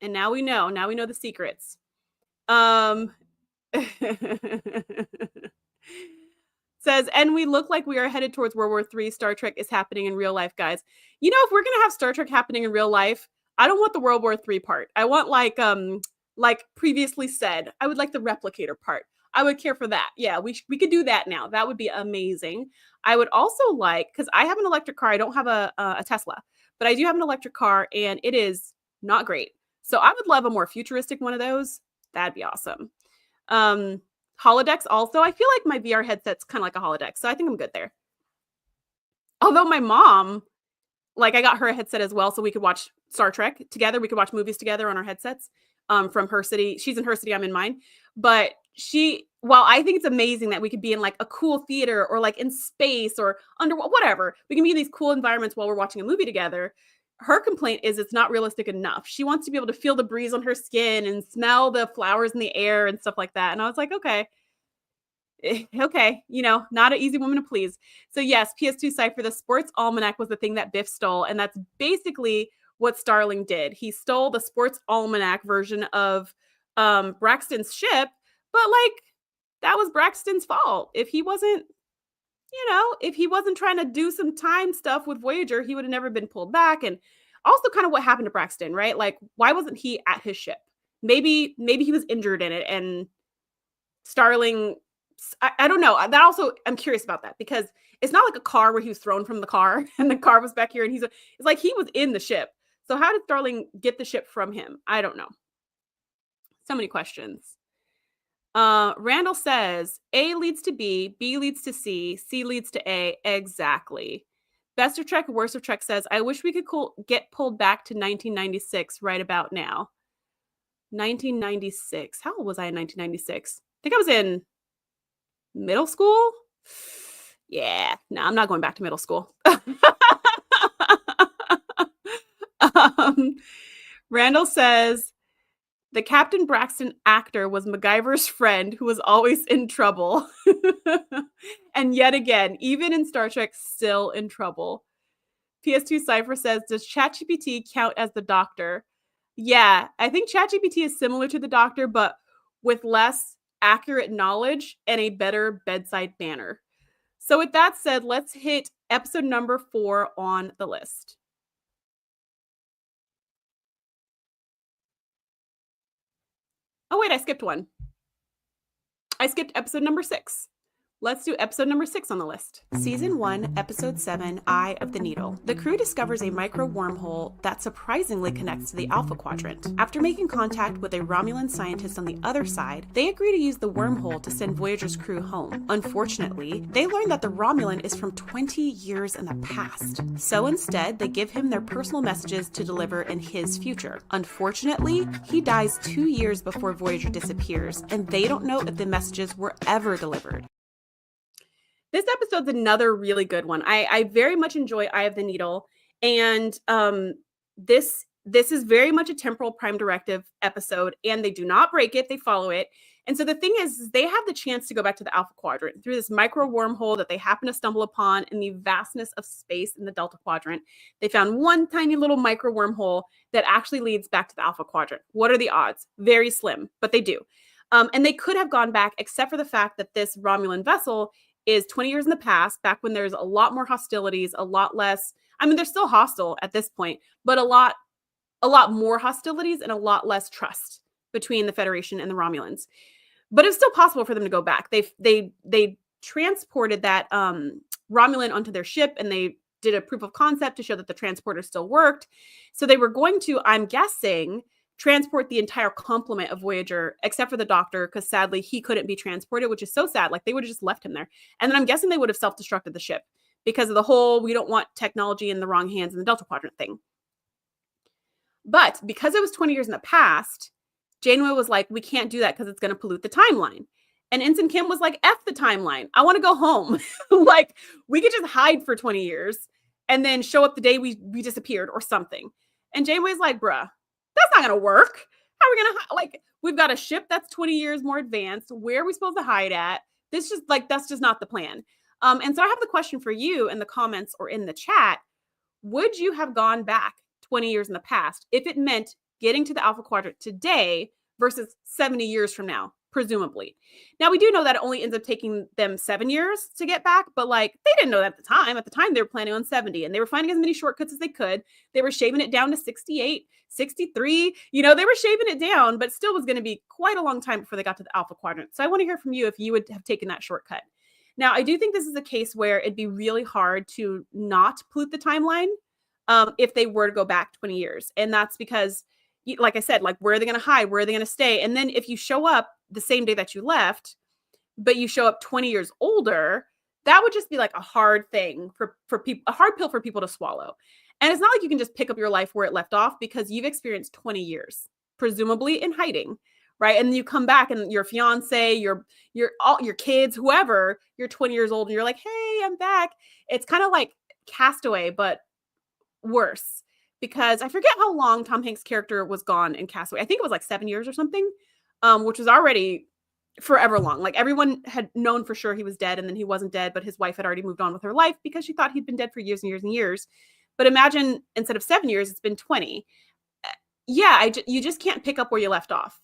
And now we know the secrets. Says, and we look like we are headed towards World War III. Star Trek is happening in real life, guys. If we're going to have Star Trek happening in real life, I don't want the World War III part. I want like like previously said. I would like the replicator part. I would care for that. Yeah, we could do that now. That would be amazing. I would also like, because I have an electric car. I don't have a Tesla, but I do have an electric car, and it is not great. So I would love a more futuristic one of those. That'd be awesome. Holodecks also. I feel like my VR headset's kind of like a holodeck, so I think I'm good there. Although my mom, like, I got her a headset as well, so we could watch Star Trek together. We could watch movies together on our headsets. From her city. She's in her city, I'm in mine. But while I think it's amazing that we could be in like a cool theater or like in space or under whatever, we can be in these cool environments while we're watching a movie together. Her complaint is it's not realistic enough. She wants to be able to feel the breeze on her skin and smell the flowers in the air and stuff like that. And I was like, okay, okay, not an easy woman to please. So yes, PS2 Cypher, the sports almanac was the thing that Biff stole. And that's basically what Starling did. He stole the sports almanac version of Braxton's ship, but like that was Braxton's fault. If he wasn't trying to do some time stuff with Voyager, he would have never been pulled back. And also kind of what happened to Braxton, right? Like, why wasn't he at his ship? Maybe he was injured in it, and Starling, I don't know. That also, I'm curious about that, because it's not like a car where he was thrown from the car and the car was back here and it's like he was in the ship. So how did Starling get the ship from him? I don't know. So many questions. Randall says A leads to B leads to C leads to A. Exactly. Best of Trek, worst of Trek says, I wish we could get pulled back to 1996 right about now. 1996. How old was I in 1996? I think I was in middle school. Yeah, no, I'm not going back to middle school. Randall says, the Captain Braxton actor was MacGyver's friend who was always in trouble. And yet again, even in Star Trek, still in trouble. PS2 Cypher says, does ChatGPT count as the doctor? Yeah, I think ChatGPT is similar to the doctor, but with less accurate knowledge and a better bedside manner. So with that said, let's hit episode number 4 on the list. Oh, wait, I skipped one. I skipped episode number 6. Let's do episode number 6 on the list. Season 1, Episode 7, Eye of the Needle. The crew discovers a micro wormhole that surprisingly connects to the Alpha Quadrant. After making contact with a Romulan scientist on the other side, they agree to use the wormhole to send Voyager's crew home. Unfortunately, they learn that the Romulan is from 20 years in the past. So instead, they give him their personal messages to deliver in his future. Unfortunately, he dies 2 years before Voyager disappears, and they don't know if the messages were ever delivered. This episode's another really good one. I very much enjoy Eye of the Needle. And this is very much a Temporal Prime Directive episode, and they do not break it. They follow it. And so the thing is they have the chance to go back to the Alpha Quadrant through this micro wormhole that they happen to stumble upon in the vastness of space in the Delta Quadrant. They found one tiny little micro wormhole that actually leads back to the Alpha Quadrant. What are the odds? Very slim, but they do. And they could have gone back, except for the fact that this Romulan vessel is 20 years in the past, back when there's a lot more hostilities, a lot less. I mean, they're still hostile at this point, but a lot more hostilities and a lot less trust between the Federation and the Romulans. But it's still possible for them to go back. They transported that Romulan onto their ship, and they did a proof of concept to show that the transporter still worked. So they were going to, I'm guessing, transport the entire complement of Voyager, except for the doctor, because sadly he couldn't be transported, which is so sad. Like, they would have just left him there. And then I'm guessing they would have self-destructed the ship because of the whole, we don't want technology in the wrong hands in the Delta Quadrant thing. But because it was 20 years in the past, Janeway was like, we can't do that because it's going to pollute the timeline. And Ensign Kim was like, F the timeline. I want to go home. Like, we could just hide for 20 years and then show up the day we disappeared or something. And Janeway's like, bruh, that's not going to work. How are we going to, like, we've got a ship that's 20 years more advanced. Where are we supposed to hide at? That's just not the plan. And so I have the question for you in the comments or in the chat. Would you have gone back 20 years in the past if it meant getting to the Alpha Quadrant today versus 70 years from now? presumably. Now, we do know that it only ends up taking them 7 years to get back, but like they didn't know that at the time. At the time, they were planning on 70, and they were finding as many shortcuts as they could. They were shaving it down to 68, 63. You know, they were shaving it down, but still was going to be quite a long time before they got to the Alpha Quadrant. So I want to hear from you if you would have taken that shortcut. Now, I do think this is a case where it'd be really hard to not pollute the timeline if they were to go back 20 years. And that's because, like I said, like, where are they going to hide? Where are they going to stay? And then if you show up the same day that you left, but you show up 20 years older, that would just be like a hard thing for people, a hard pill for people to swallow. And it's not like you can just pick up your life where it left off, because you've experienced 20 years, presumably in hiding, right? And then you come back and your fiance, your kids, whoever, you're 20 years old and you're like, hey, I'm back. It's kind of like Castaway, but worse, because I forget how long Tom Hanks' character was gone in Castaway. I think it was like 7 years or something, which was already forever long. Like, everyone had known for sure he was dead, and then he wasn't dead, but his wife had already moved on with her life because she thought he'd been dead for years and years and years. But imagine, instead of 7 years, it's been 20. Yeah, you just can't pick up where you left off.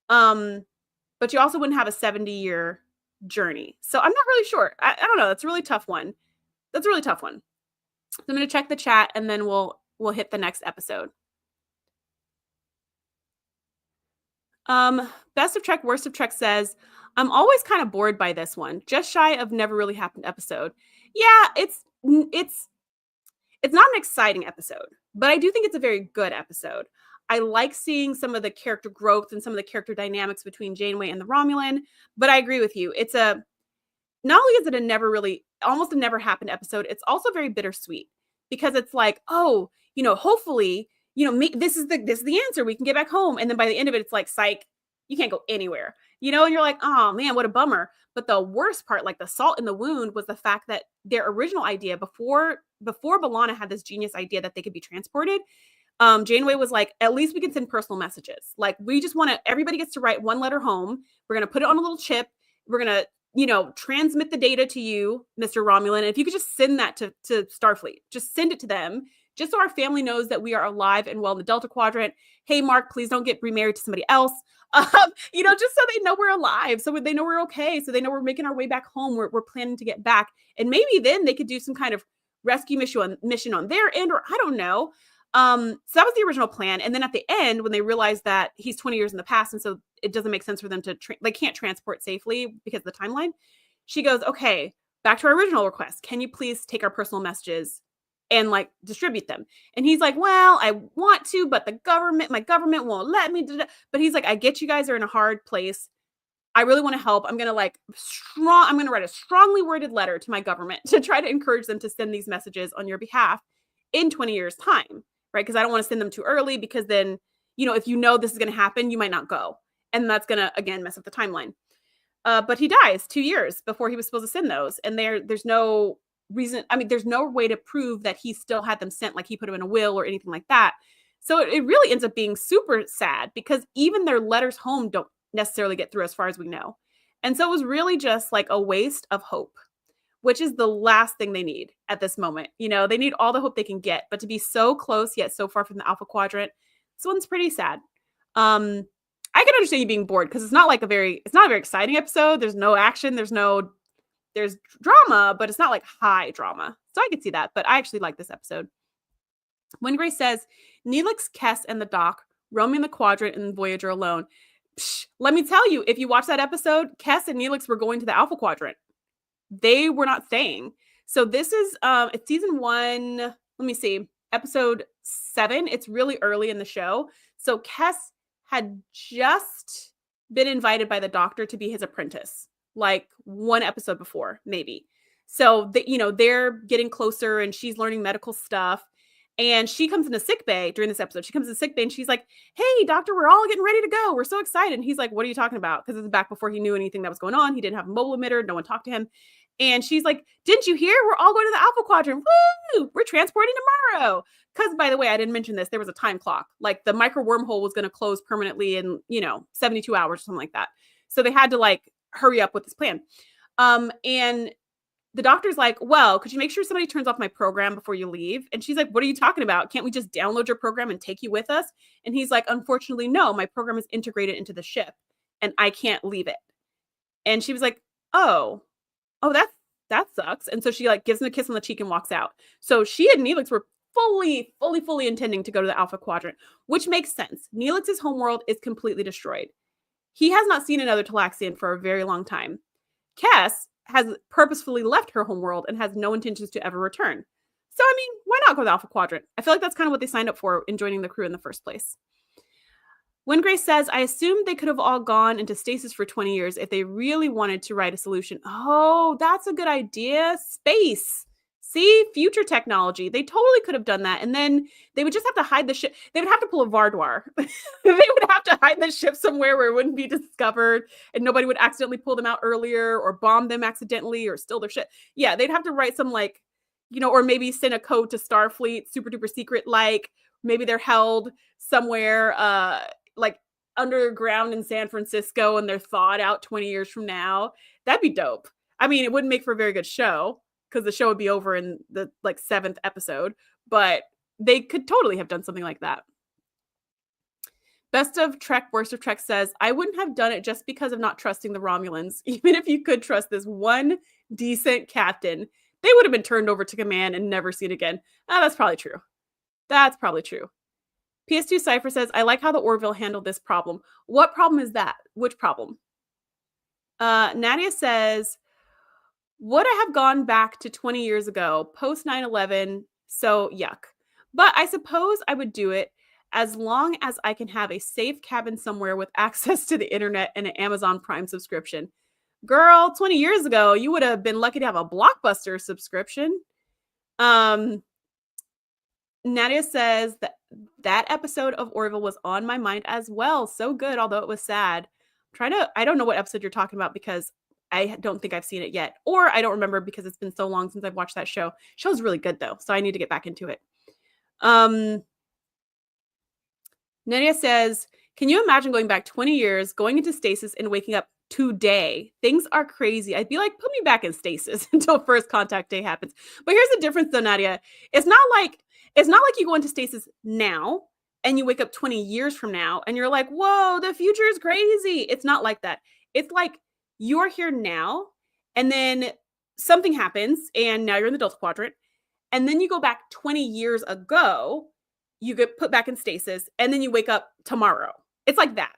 But you also wouldn't have a 70-year journey. So I'm not really sure. I don't know. That's a really tough one. So I'm going to check the chat, and then we'll hit the next episode. Best of Trek, Worst of Trek says, I'm always kind of bored by this one. Just shy of never really happened episode. Yeah, it's not an exciting episode, but I do think it's a very good episode. I like seeing some of the character growth and some of the character dynamics between Janeway and the Romulan, but I agree with you. It's not only is it almost a never happened episode, it's also very bittersweet, because it's like, oh, hopefully, this is the answer. We can get back home. And then by the end of it, it's like, psych, you can't go anywhere, and you're like, oh man, what a bummer. But the worst part, like the salt in the wound, was the fact that their original idea before B'Elanna had this genius idea that they could be transported, Janeway was like, at least we can send personal messages. Like, we just everybody gets to write one letter home. We're going to put it on a little chip. We're going to, transmit the data to you, Mr. Romulan. And if you could just send that to Starfleet, just send it to them, just so our family knows that we are alive and well in the Delta Quadrant. Hey, Mark, please don't get remarried to somebody else. Just so they know we're alive, so they know we're okay, so they know we're making our way back home. We're planning to get back. And maybe then they could do some kind of rescue mission on their end, or I don't know. So that was the original plan. And then at the end, when they realized that he's 20 years in the past, and so it doesn't make sense for them to, they can't transport safely because of the timeline, she goes, okay, back to our original request. Can you please take our personal messages and like distribute them? And he's like, well, I want to, but my government won't let me do that. But he's like, I get you guys are in a hard place. I really want to help. I'm going to write a strongly worded letter to my government to try to encourage them to send these messages on your behalf in 20 years time. Right? Because I don't want to send them too early, because then, if this is going to happen, you might not go. And that's going to, again, mess up the timeline. But he dies 2 years before he was supposed to send those. And there's no reason. I mean, there's no way to prove that he still had them sent, like he put them in a will or anything like that. So it really ends up being super sad, because even their letters home don't necessarily get through, as far as we know. And so it was really just like a waste of hope, which is the last thing they need at this moment. They need all the hope they can get, but to be so close yet so far from the Alpha Quadrant, this one's pretty sad. I can understand you being bored, because it's not a very exciting episode. There's no action. There's drama, but it's not like high drama. So I could see that, but I actually like this episode. When Grace says, Neelix, Kes, and the Doc roaming the quadrant and Voyager alone. Psh, let me tell you, if you watch that episode, Kes and Neelix were going to the Alpha Quadrant. They were not staying. So this is it's season 1. Let me see, episode 7. It's really early in the show. So Kes had just been invited by the Doctor to be his apprentice, like one episode before, maybe. So they're getting closer, and she's learning medical stuff. And she comes into sick bay during this episode. She comes into sick bay and she's like, hey, doctor, we're all getting ready to go. We're so excited. And he's like, what are you talking about? Because it's back before he knew anything that was going on. He didn't have a mobile emitter. No one talked to him. And she's like, didn't you hear? We're all going to the Alpha Quadrant. Woo! We're transporting tomorrow. Because, by the way, I didn't mention this. There was a time clock. Like, the micro wormhole was going to close permanently in, 72 hours or something like that. So they had to, hurry up with this plan. And the doctor's like, well, could you make sure somebody turns off my program before you leave? And she's like, what are you talking about? Can't we just download your program and take you with us? And he's like, unfortunately, no, my program is integrated into the ship. and I can't leave it. And she was like, oh, that sucks. And so she like gives him a kiss on the cheek and walks out. So she and Neelix were fully intending to go to the Alpha Quadrant, which makes sense. Neelix's homeworld is completely destroyed. He has not seen another Talaxian for a very long time. Kes has purposefully left her homeworld and has no intentions to ever return. So, I mean, why not go to the Alpha Quadrant? I feel like that's kind of what they signed up for in joining the crew in the first place. When Grace says, I assumed they could have all gone into stasis for 20 years if they really wanted to write a solution. Oh, that's a good idea. Space. See, future technology. They totally could have done that. And then they would just have to hide the ship. They would have to pull a Vardoir. They would have to hide the ship somewhere where it wouldn't be discovered and nobody would accidentally pull them out earlier or bomb them accidentally or steal their ship. Yeah, they'd have to write some like, or maybe send a code to Starfleet, super duper secret, like maybe they're held somewhere like underground in San Francisco and they're thawed out 20 years from now. That'd be dope. I mean, it wouldn't make for a very good show because the show would be over in the like 7th episode, but they could totally have done something like that. Best of Trek, Worst of Trek says, I wouldn't have done it just because of not trusting the Romulans. Even if you could trust this one decent captain, they would have been turned over to command and never seen again. That's probably true. That's probably true. PS2 Cypher says, I like how the Orville handled this problem. What problem is that? Which problem? Nadia says, would I have gone back to 20 years ago, post 9/11? So yuck. But I suppose I would do it as long as I can have a safe cabin somewhere with access to the internet and an Amazon Prime subscription. Girl, 20 years ago, you would have been lucky to have a Blockbuster subscription. Nadia says that episode of Orville was on my mind as well. So good, although it was sad. I don't know what episode you're talking about because I don't think I've seen it yet. Or I don't remember because it's been so long since I've watched that show. Show's really good though, so I need to get back into it. Nadia says, can you imagine going back 20 years, going into stasis and waking up today? Things are crazy. I'd be like, put me back in stasis until first contact day happens. But here's the difference though, Nadia. It's not like you go into stasis now and you wake up 20 years from now and you're like, whoa, the future is crazy. It's not like that. It's like you're here now and then something happens and now you're in the Delta Quadrant. And then you go back 20 years ago, you get put back in stasis and then you wake up tomorrow. It's like that.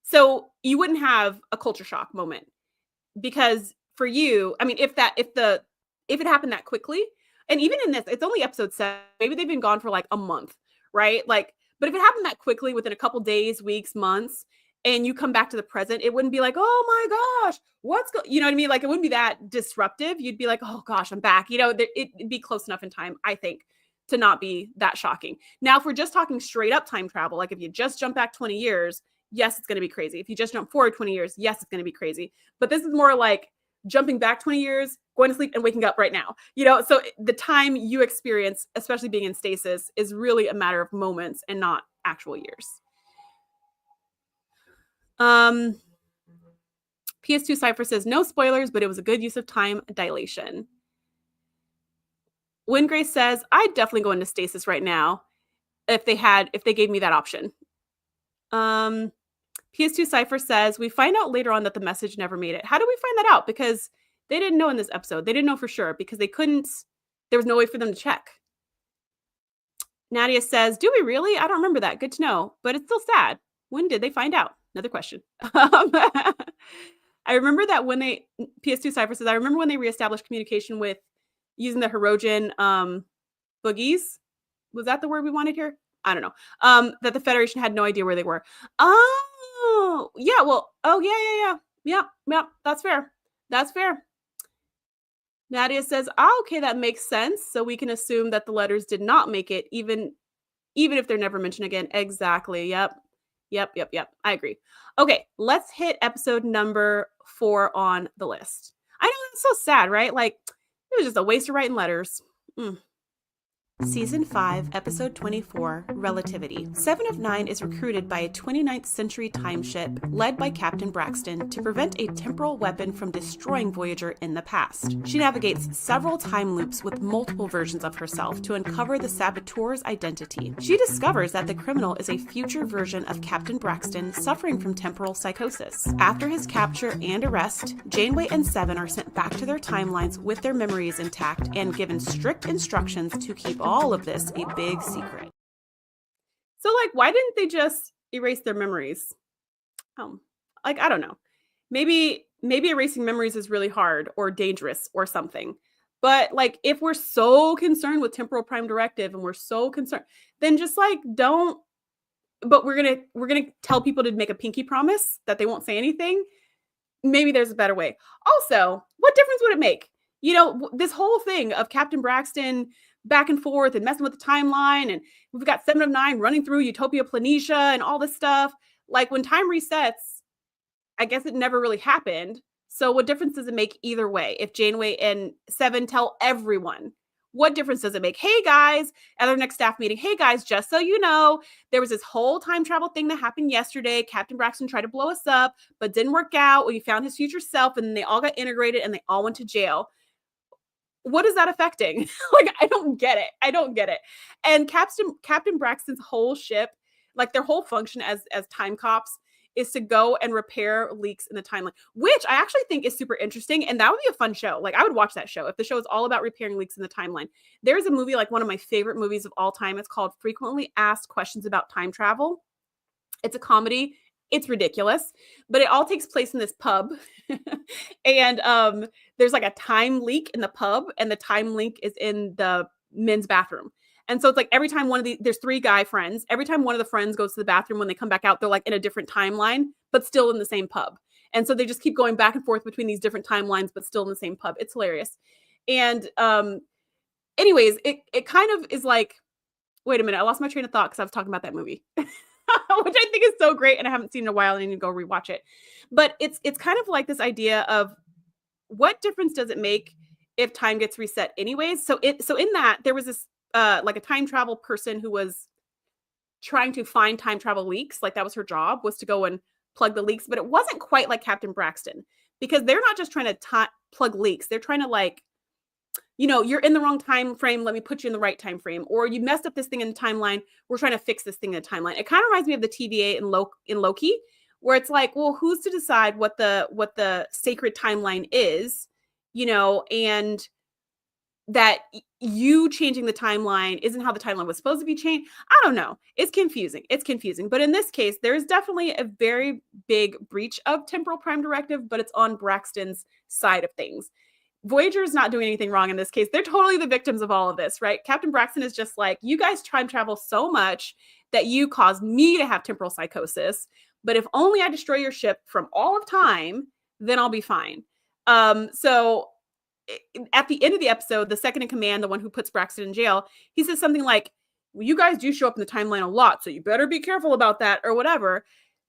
So you wouldn't have a culture shock moment because for you, I mean, if it happened that quickly, and even in this, it's only episode 7. Maybe they've been gone for like a month, right? Like, but if it happened that quickly within a couple days, weeks, months, and you come back to the present, it wouldn't be like, oh my gosh, you know what I mean? Like, it wouldn't be that disruptive. You'd be like, oh gosh, I'm back. It'd be close enough in time, I think, to not be that shocking. Now, if we're just talking straight up time travel, like if you just jump back 20 years, yes, it's going to be crazy. If you just jump forward 20 years, yes, it's going to be crazy. But this is more like jumping back 20 years, going to sleep and waking up right now. So the time you experience, especially being in stasis, is really a matter of moments and not actual years. PS2 Cypher says, no spoilers, but it was a good use of time dilation. When Grace says, I'd definitely go into stasis right now if they gave me that option. PS2 Cypher says, we find out later on that the message never made it. How do we find that out? Because they didn't know in this episode. They didn't know for sure because there was no way for them to check. Nadia says, do we really? I don't remember that. Good to know. But it's still sad. When did they find out? Another question. I remember that when PS2 Cypher says, I remember when they reestablished communication with using the Hirogen boogies. Was that the word we wanted here? I don't know. That the Federation had no idea where they were. Oh, yeah. Well, yeah. That's fair. Nadia says, okay, that makes sense. So we can assume that the letters did not make it, even if they're never mentioned again. Exactly. Yep. I agree. Okay, let's hit episode number 4 on the list. I know it's so sad, right? Like, it was just a waste of writing letters. Season 5, Episode 24, Relativity. Seven of Nine is recruited by a 29th century time ship led by Captain Braxton to prevent a temporal weapon from destroying Voyager in the past. She navigates several time loops with multiple versions of herself to uncover the saboteur's identity. She discovers that the criminal is a future version of Captain Braxton suffering from temporal psychosis. After his capture and arrest, Janeway and Seven are sent back to their timelines with their memories intact and given strict instructions to keep all of this a big secret. So, like, why didn't they just erase their memories? Like, I don't know. Maybe erasing memories is really hard or dangerous or something. But like, if we're so concerned with Temporal Prime Directive and we're so concerned, then just like don't. But we're gonna tell people to make a pinky promise that they won't say anything. Maybe there's a better way. Also, what difference would it make? You know, this whole thing of Captain Braxton back and forth and messing with the timeline, and we've got 7 of 9 running through Utopia Planitia and all this stuff. Like, when time resets, I guess it never really happened. So what difference does it make either way? If Janeway and Seven tell everyone, what difference does it make? Hey guys, at our next staff meeting, hey guys, just so you know, there was this whole time travel thing that happened yesterday. Captain Braxton tried to blow us up, but didn't work out. We found his future self, and they all got integrated and they all went to jail. What is that affecting? Like, I don't get it. And Captain Braxton's whole ship, like their whole function as time cops, is to go and repair leaks in the timeline, which I actually think is super interesting. And that would be a fun show. Like, I would watch that show if the show is all about repairing leaks in the timeline. There's a movie, like one of my favorite movies of all time. It's called Frequently Asked Questions About Time Travel. It's a comedy. It's ridiculous, but it all takes place in this pub. And there's like a time leak in the pub, and the time leak is in the men's bathroom. And so it's like every time there's 3 guy friends, every time one of the friends goes to the bathroom, when they come back out, they're like in a different timeline, but still in the same pub. And so they just keep going back and forth between these different timelines, but still in the same pub. It's hilarious. And anyways, it kind of is like, wait a minute, I lost my train of thought because I was talking about that movie. Which I think is so great, and I haven't seen in a while, and I need to go rewatch it. But it's kind of like this idea of, what difference does it make if time gets reset anyways? So in that, there was this like a time travel person who was trying to find time travel leaks. Like, that was her job, was to go and plug the leaks. But it wasn't quite like Captain Braxton, because they're not just trying to plug leaks. They're trying to, like, you know, you're in the wrong time frame, let me put you in the right time frame. Or you messed up this thing in the timeline, we're trying to fix this thing in the timeline. It kind of reminds me of the TVA in Loki, where it's like, well, who's to decide what the sacred timeline is, you know, and that you changing the timeline isn't how the timeline was supposed to be changed. I don't know. It's confusing. But in this case, there is definitely a very big breach of Temporal Prime Directive, but it's on Braxton's side of things. Voyager is not doing anything wrong in this case. They're totally the victims of all of this, right? Captain Braxton is just like, you guys time travel so much that you caused me to have temporal psychosis. But if only I destroy your ship from all of time, then I'll be fine. So at the end of the episode, the second in command, the one who puts Braxton in jail, he says something like, well, you guys do show up in the timeline a lot, so you better be careful about that, or whatever,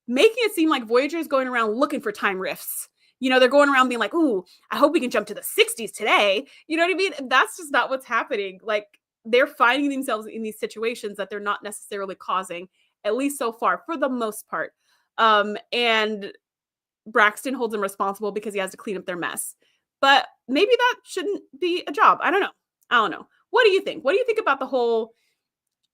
making it seem like Voyager is going around looking for time rifts. You know, they're going around being like, ooh, I hope we can jump to the 60s today. You know what I mean? That's just not what's happening. Like, they're finding themselves in these situations that they're not necessarily causing, at least so far, for the most part. And Braxton holds them responsible because he has to clean up their mess. But maybe that shouldn't be a job. I don't know. What do you think? What do you think about the whole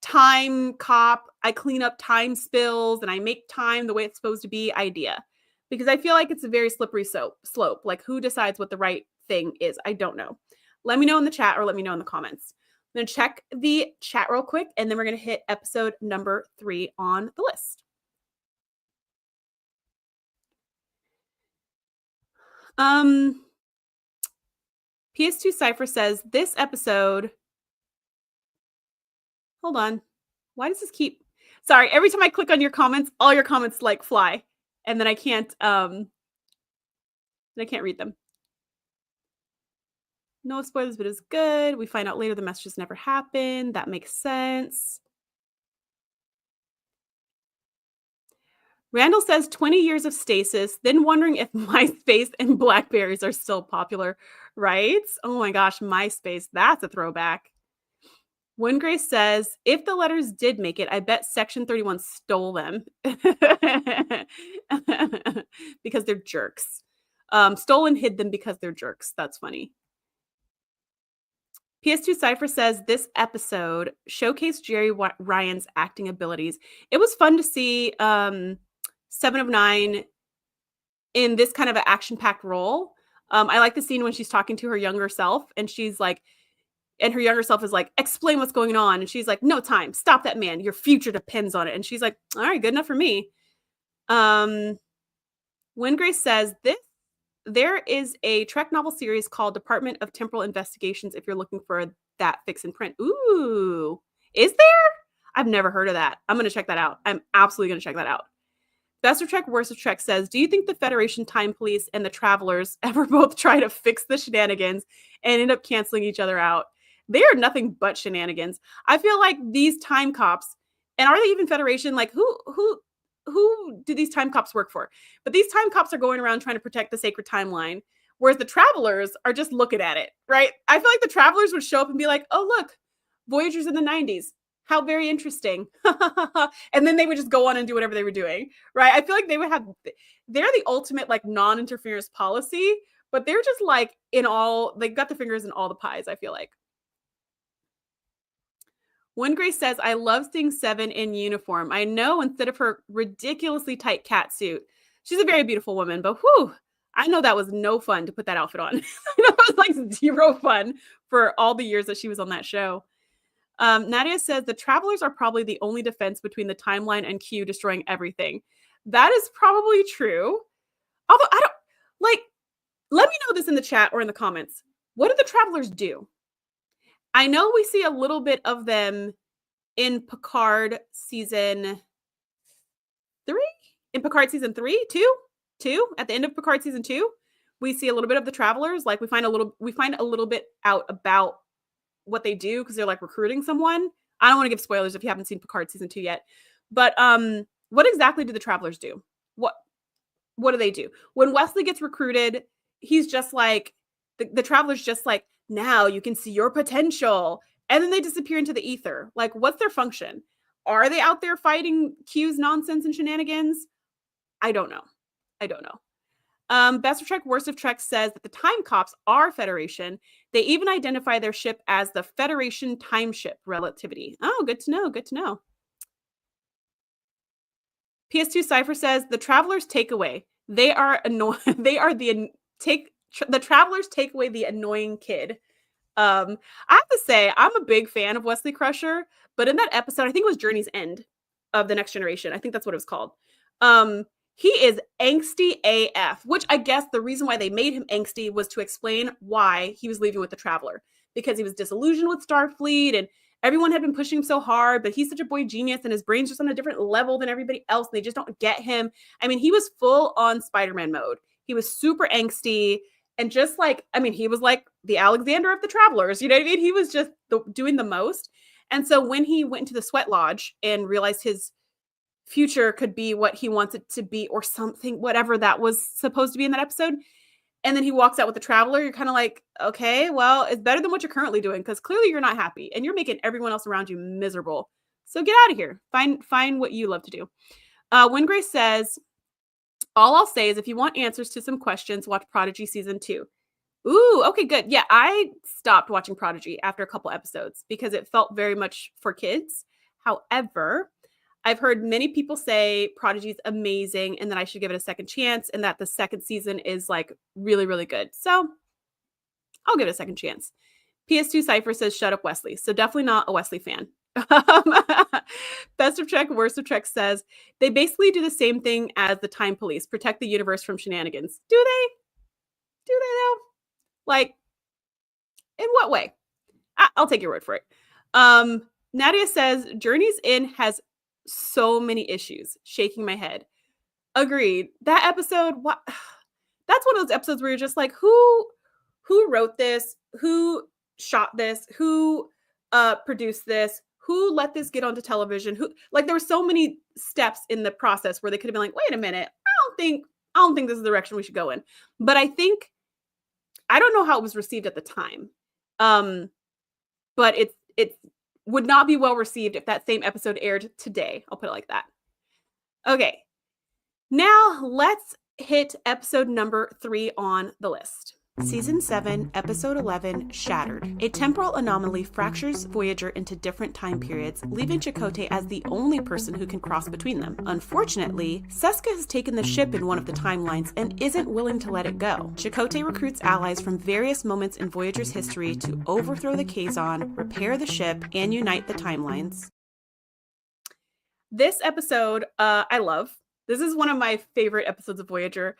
time cop, I clean up time spills and I make time the way it's supposed to be idea? Because I feel like it's a very slippery slope. Like, who decides what the right thing is? I don't know. Let me know in the chat, or let me know in the comments. I'm going to check the chat real quick, and then we're going to hit episode number 3 on the list. PS2 Cypher says, this episode... Hold on. Why does this keep... Sorry, every time I click on your comments, all your comments, like, fly. And then I can't read them. No spoilers, but it's good. We find out later the messages never happened. That makes sense. Randall says 20 years of stasis, then wondering if MySpace and Blackberries are still popular, right? Oh my gosh, MySpace, that's a throwback. When Grace says, if the letters did make it, I bet Section 31 stole them because they're jerks. Stole and hid them because they're jerks. That's funny. PS2 Cypher says this episode showcased Jerry Ryan's acting abilities. It was fun to see 7 of 9 in this kind of an action-packed role. I like the scene when she's talking to her younger self and she's like, and her younger self is like, explain what's going on. And she's like, no time. Stop that man. Your future depends on it. And she's like, all right, good enough for me. When Grace says this, there is a Trek novel series called Department of Temporal Investigations if you're looking for that fix in print. Ooh, is there? I've never heard of that. I'm going to check that out. I'm absolutely going to check that out. Best of Trek, Worst of Trek says, do you think the Federation Time Police and the Travelers ever both try to fix the shenanigans and end up canceling each other out? They are nothing but shenanigans. I feel like these time cops, and are they even Federation? Like who do these time cops work for? But these time cops are going around trying to protect the sacred timeline, whereas the Travelers are just looking at it, right? I feel like the Travelers would show up and be like, oh, look, Voyager's in the 90s. How very interesting. And then they would just go on and do whatever they were doing, right? I feel like they would have, they're the ultimate like non-interference policy, but they're just like they got their fingers in all the pies, I feel like. When Grace says, I love seeing 7 in uniform. I know instead of her ridiculously tight cat suit, she's a very beautiful woman, but whew, I know that was no fun to put that outfit on. I know it was like 0 fun for all the years that she was on that show. Nadia says, the Travelers are probably the only defense between the timeline and Q destroying everything. That is probably true. Although I don't, like, let me know this in the chat or in the comments. What do the Travelers do? I know we see a little bit of them in Picard season 3? In Picard season 3? 2? At the end of Picard season 2, we see a little bit of the Travelers. Like we find a little bit out about what they do because they're like recruiting someone. I don't want to give spoilers if you haven't seen Picard season 2 yet. But what exactly do the Travelers do? What do they do? When Wesley gets recruited, he's just like, the Travelers just like, now you can see your potential. And then they disappear into the ether. Like, what's their function? Are they out there fighting Q's nonsense and shenanigans? I don't know. Best of Trek, Worst of Trek says that the Time Cops are Federation. They even identify their ship as the Federation Time Ship Relativity. Oh, good to know. PS2 Cypher says the Travelers take away. They are annoying. The Travelers take away the annoying kid. I have to say, I'm a big fan of Wesley Crusher, but in that episode, I think it was Journey's End of The Next Generation. I think that's what it was called. He is angsty AF, which I guess the reason why they made him angsty was to explain why he was leaving with the Traveler, because he was disillusioned with Starfleet and everyone had been pushing him so hard, but he's such a boy genius and his brain's just on a different level than everybody else. And they just don't get him. I mean, he was full on Spider-Man mode. He was super angsty. And just like, I mean, he was like the Alexander of the Travelers, you know what I mean? He was just doing the most. And so when he went into the Sweat Lodge and realized his future could be what he wants it to be or something, whatever that was supposed to be in that episode, and then he walks out with the Traveler, you're kind of like, okay, well, it's better than what you're currently doing because clearly you're not happy and you're making everyone else around you miserable. So get out of here. Find what you love to do. When Grace says, all I'll say is if you want answers to some questions, watch Prodigy season 2. Ooh, okay, good. Yeah, I stopped watching Prodigy after a couple episodes because it felt very much for kids. However, I've heard many people say Prodigy is amazing and that I should give it a second chance and that the second season is like really, really good. So I'll give it a second chance. PS2 Cypher says, shut up, Wesley. So definitely not a Wesley fan. Best of Trek, Worst of Trek says, they basically do the same thing as the Time Police, protect the universe from shenanigans. Do they though? Like, in what way? I'll take your word for it. Nadia says, Journey's End has so many issues. Shaking my head. Agreed. That episode, what? That's one of those episodes where you're just like, who wrote this? Who shot this? Who produced this? Who let this get onto television? Who, like, there were so many steps in the process where they could have been like, wait a minute, I don't think this is the direction we should go in. But I don't know how it was received at the time. But it's would not be well received if that same episode aired today. I'll put it like that. Okay. Now let's hit episode number 3 on the list. Season 7, Episode 11, Shattered. A temporal anomaly fractures Voyager into different time periods, leaving Chakotay as the only person who can cross between them. Unfortunately, Seska has taken the ship in one of the timelines and isn't willing to let it go. Chakotay recruits allies from various moments in Voyager's history to overthrow the Kazon, repair the ship, and unite the timelines. This episode, I love. This is one of my favorite episodes of Voyager.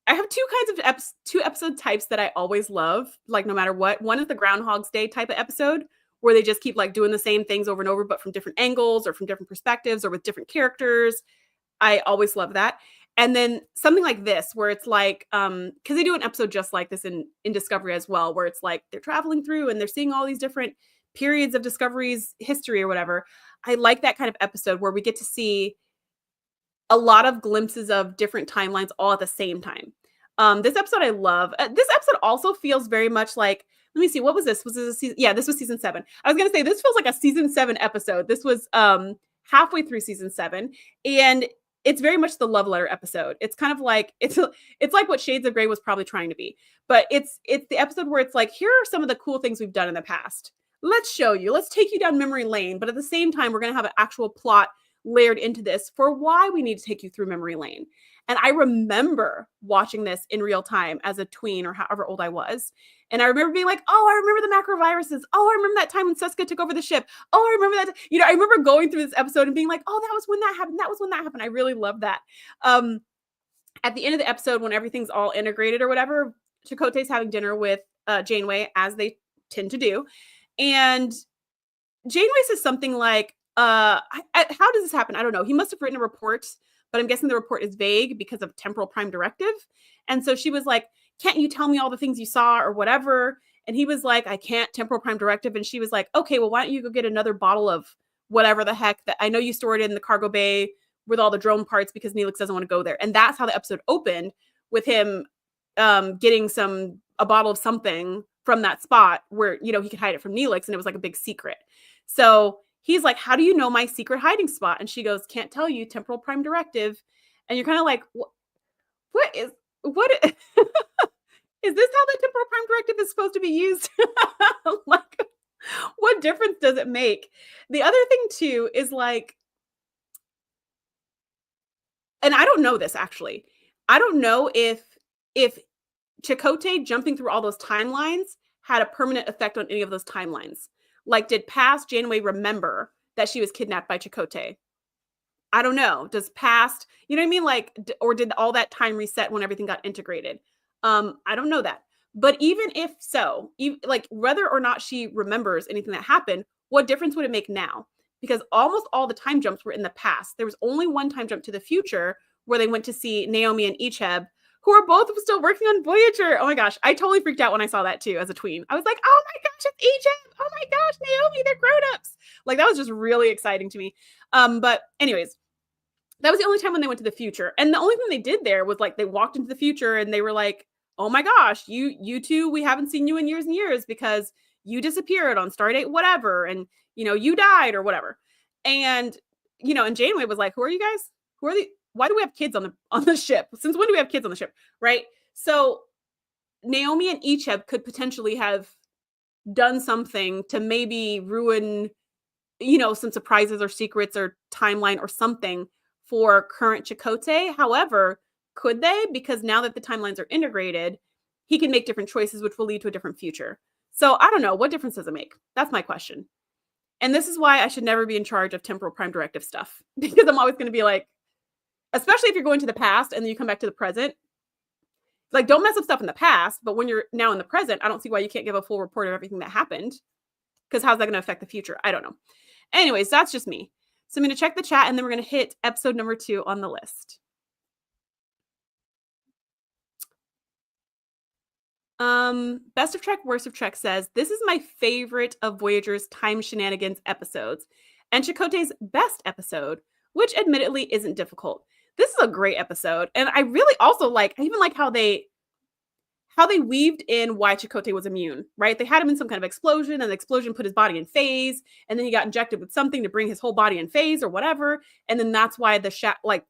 I have two kinds of two episode types that I always love, like no matter what. One is the Groundhog's Day type of episode where they just keep like doing the same things over and over, but from different angles or from different perspectives or with different characters. I always love that. And then something like this where it's like, because they do an episode just like this in Discovery as well, where it's like they're traveling through and they're seeing all these different periods of Discovery's history or whatever. I like that kind of episode where we get to see a lot of glimpses of different timelines all at the same time. This episode I love. This episode also feels very much like, let me see, what was this? Was this a season? Yeah, this was season 7. I was going to say, this feels like a season 7 episode. This was halfway through season 7. And it's very much the love letter episode. It's kind of like, it's like what Shades of Grey was probably trying to be. But it's the episode where it's like, here are some of the cool things we've done in the past. Let's show you. Let's take you down memory lane. But at the same time, we're going to have an actual plot layered into this for why we need to take you through memory lane. And I remember watching this in real time as a tween or however old I was. And I remember being like, oh, I remember the macroviruses. Oh, I remember that time when Seska took over the ship. Oh, I remember that. I remember going through this episode and being like, oh, that was when that happened. That was when that happened. I really love that. At the end of the episode, when everything's all integrated or whatever, Chakotay's having dinner with Janeway, as they tend to do. And Janeway says something like, how does this happen? I don't know. He must have written a report, but I'm guessing the report is vague because of Temporal Prime Directive. And so she was like, can't you tell me all the things you saw or whatever? And he was like, I can't, Temporal Prime Directive. And she was like, okay, well, why don't you go get another bottle of whatever the heck that I know you stored it in the cargo bay with all the drone parts because Neelix doesn't want to go there. And that's how the episode opened, with him getting a bottle of something from that spot where, he could hide it from Neelix, and it was like a big secret. So he's like, how do you know my secret hiding spot? And she goes, can't tell you, Temporal Prime Directive. And you're kind of like, what is is this how the Temporal Prime Directive is supposed to be used? Like, what difference does it make? The other thing too is like, and I don't know this actually. I don't know if Chakotay jumping through all those timelines had a permanent effect on any of those timelines. Like, did past Janeway remember that she was kidnapped by Chakotay? I don't know. Does past, you know what I mean? Like, or did all that time reset when everything got integrated? I don't know that. But even if so, like whether or not she remembers anything that happened, what difference would it make now? Because almost all the time jumps were in the past. There was only one time jump to the future where they went to see Naomi and Icheb, who are both still working on Voyager. Oh my gosh, I totally freaked out when I saw that too as a tween. I was like, oh my gosh, it's Icheb. Oh my gosh, Naomi, they're grown-ups. Like, that was just really exciting to me. But anyways, that was the only time when they went to the future. And the only thing they did there was like, they walked into the future and they were like, oh my gosh, you two, we haven't seen you in years and years because you disappeared on Stardate, whatever. And, you died or whatever. And, and Janeway was like, who are you guys? Who are why do we have kids on the ship? Since when do we have kids on the ship? Right. So Naomi and Icheb could potentially have done something to maybe ruin, some surprises or secrets or timeline or something for current Chakotay. However, could they? Because now that the timelines are integrated, he can make different choices, which will lead to a different future. So I don't know. What difference does it make? That's my question. And this is why I should never be in charge of Temporal Prime Directive stuff, because I'm always going to be like, especially if you're going to the past and then you come back to the present, like, don't mess up stuff in the past. But when you're now in the present, I don't see why you can't give a full report of everything that happened, because how's that going to affect the future? I don't know. Anyways, that's just me. So I'm going to check the chat and then we're going to hit episode number 2 on the list. Best of Trek, Worst of Trek says, this is my favorite of Voyager's time shenanigans episodes and Chakotay's best episode, which admittedly isn't difficult. This is a great episode. And I really also I even like how how they weaved in why Chakotay was immune, right? They had him in some kind of explosion, and the explosion put his body in phase, and then he got injected with something to bring his whole body in phase or whatever, and then that's why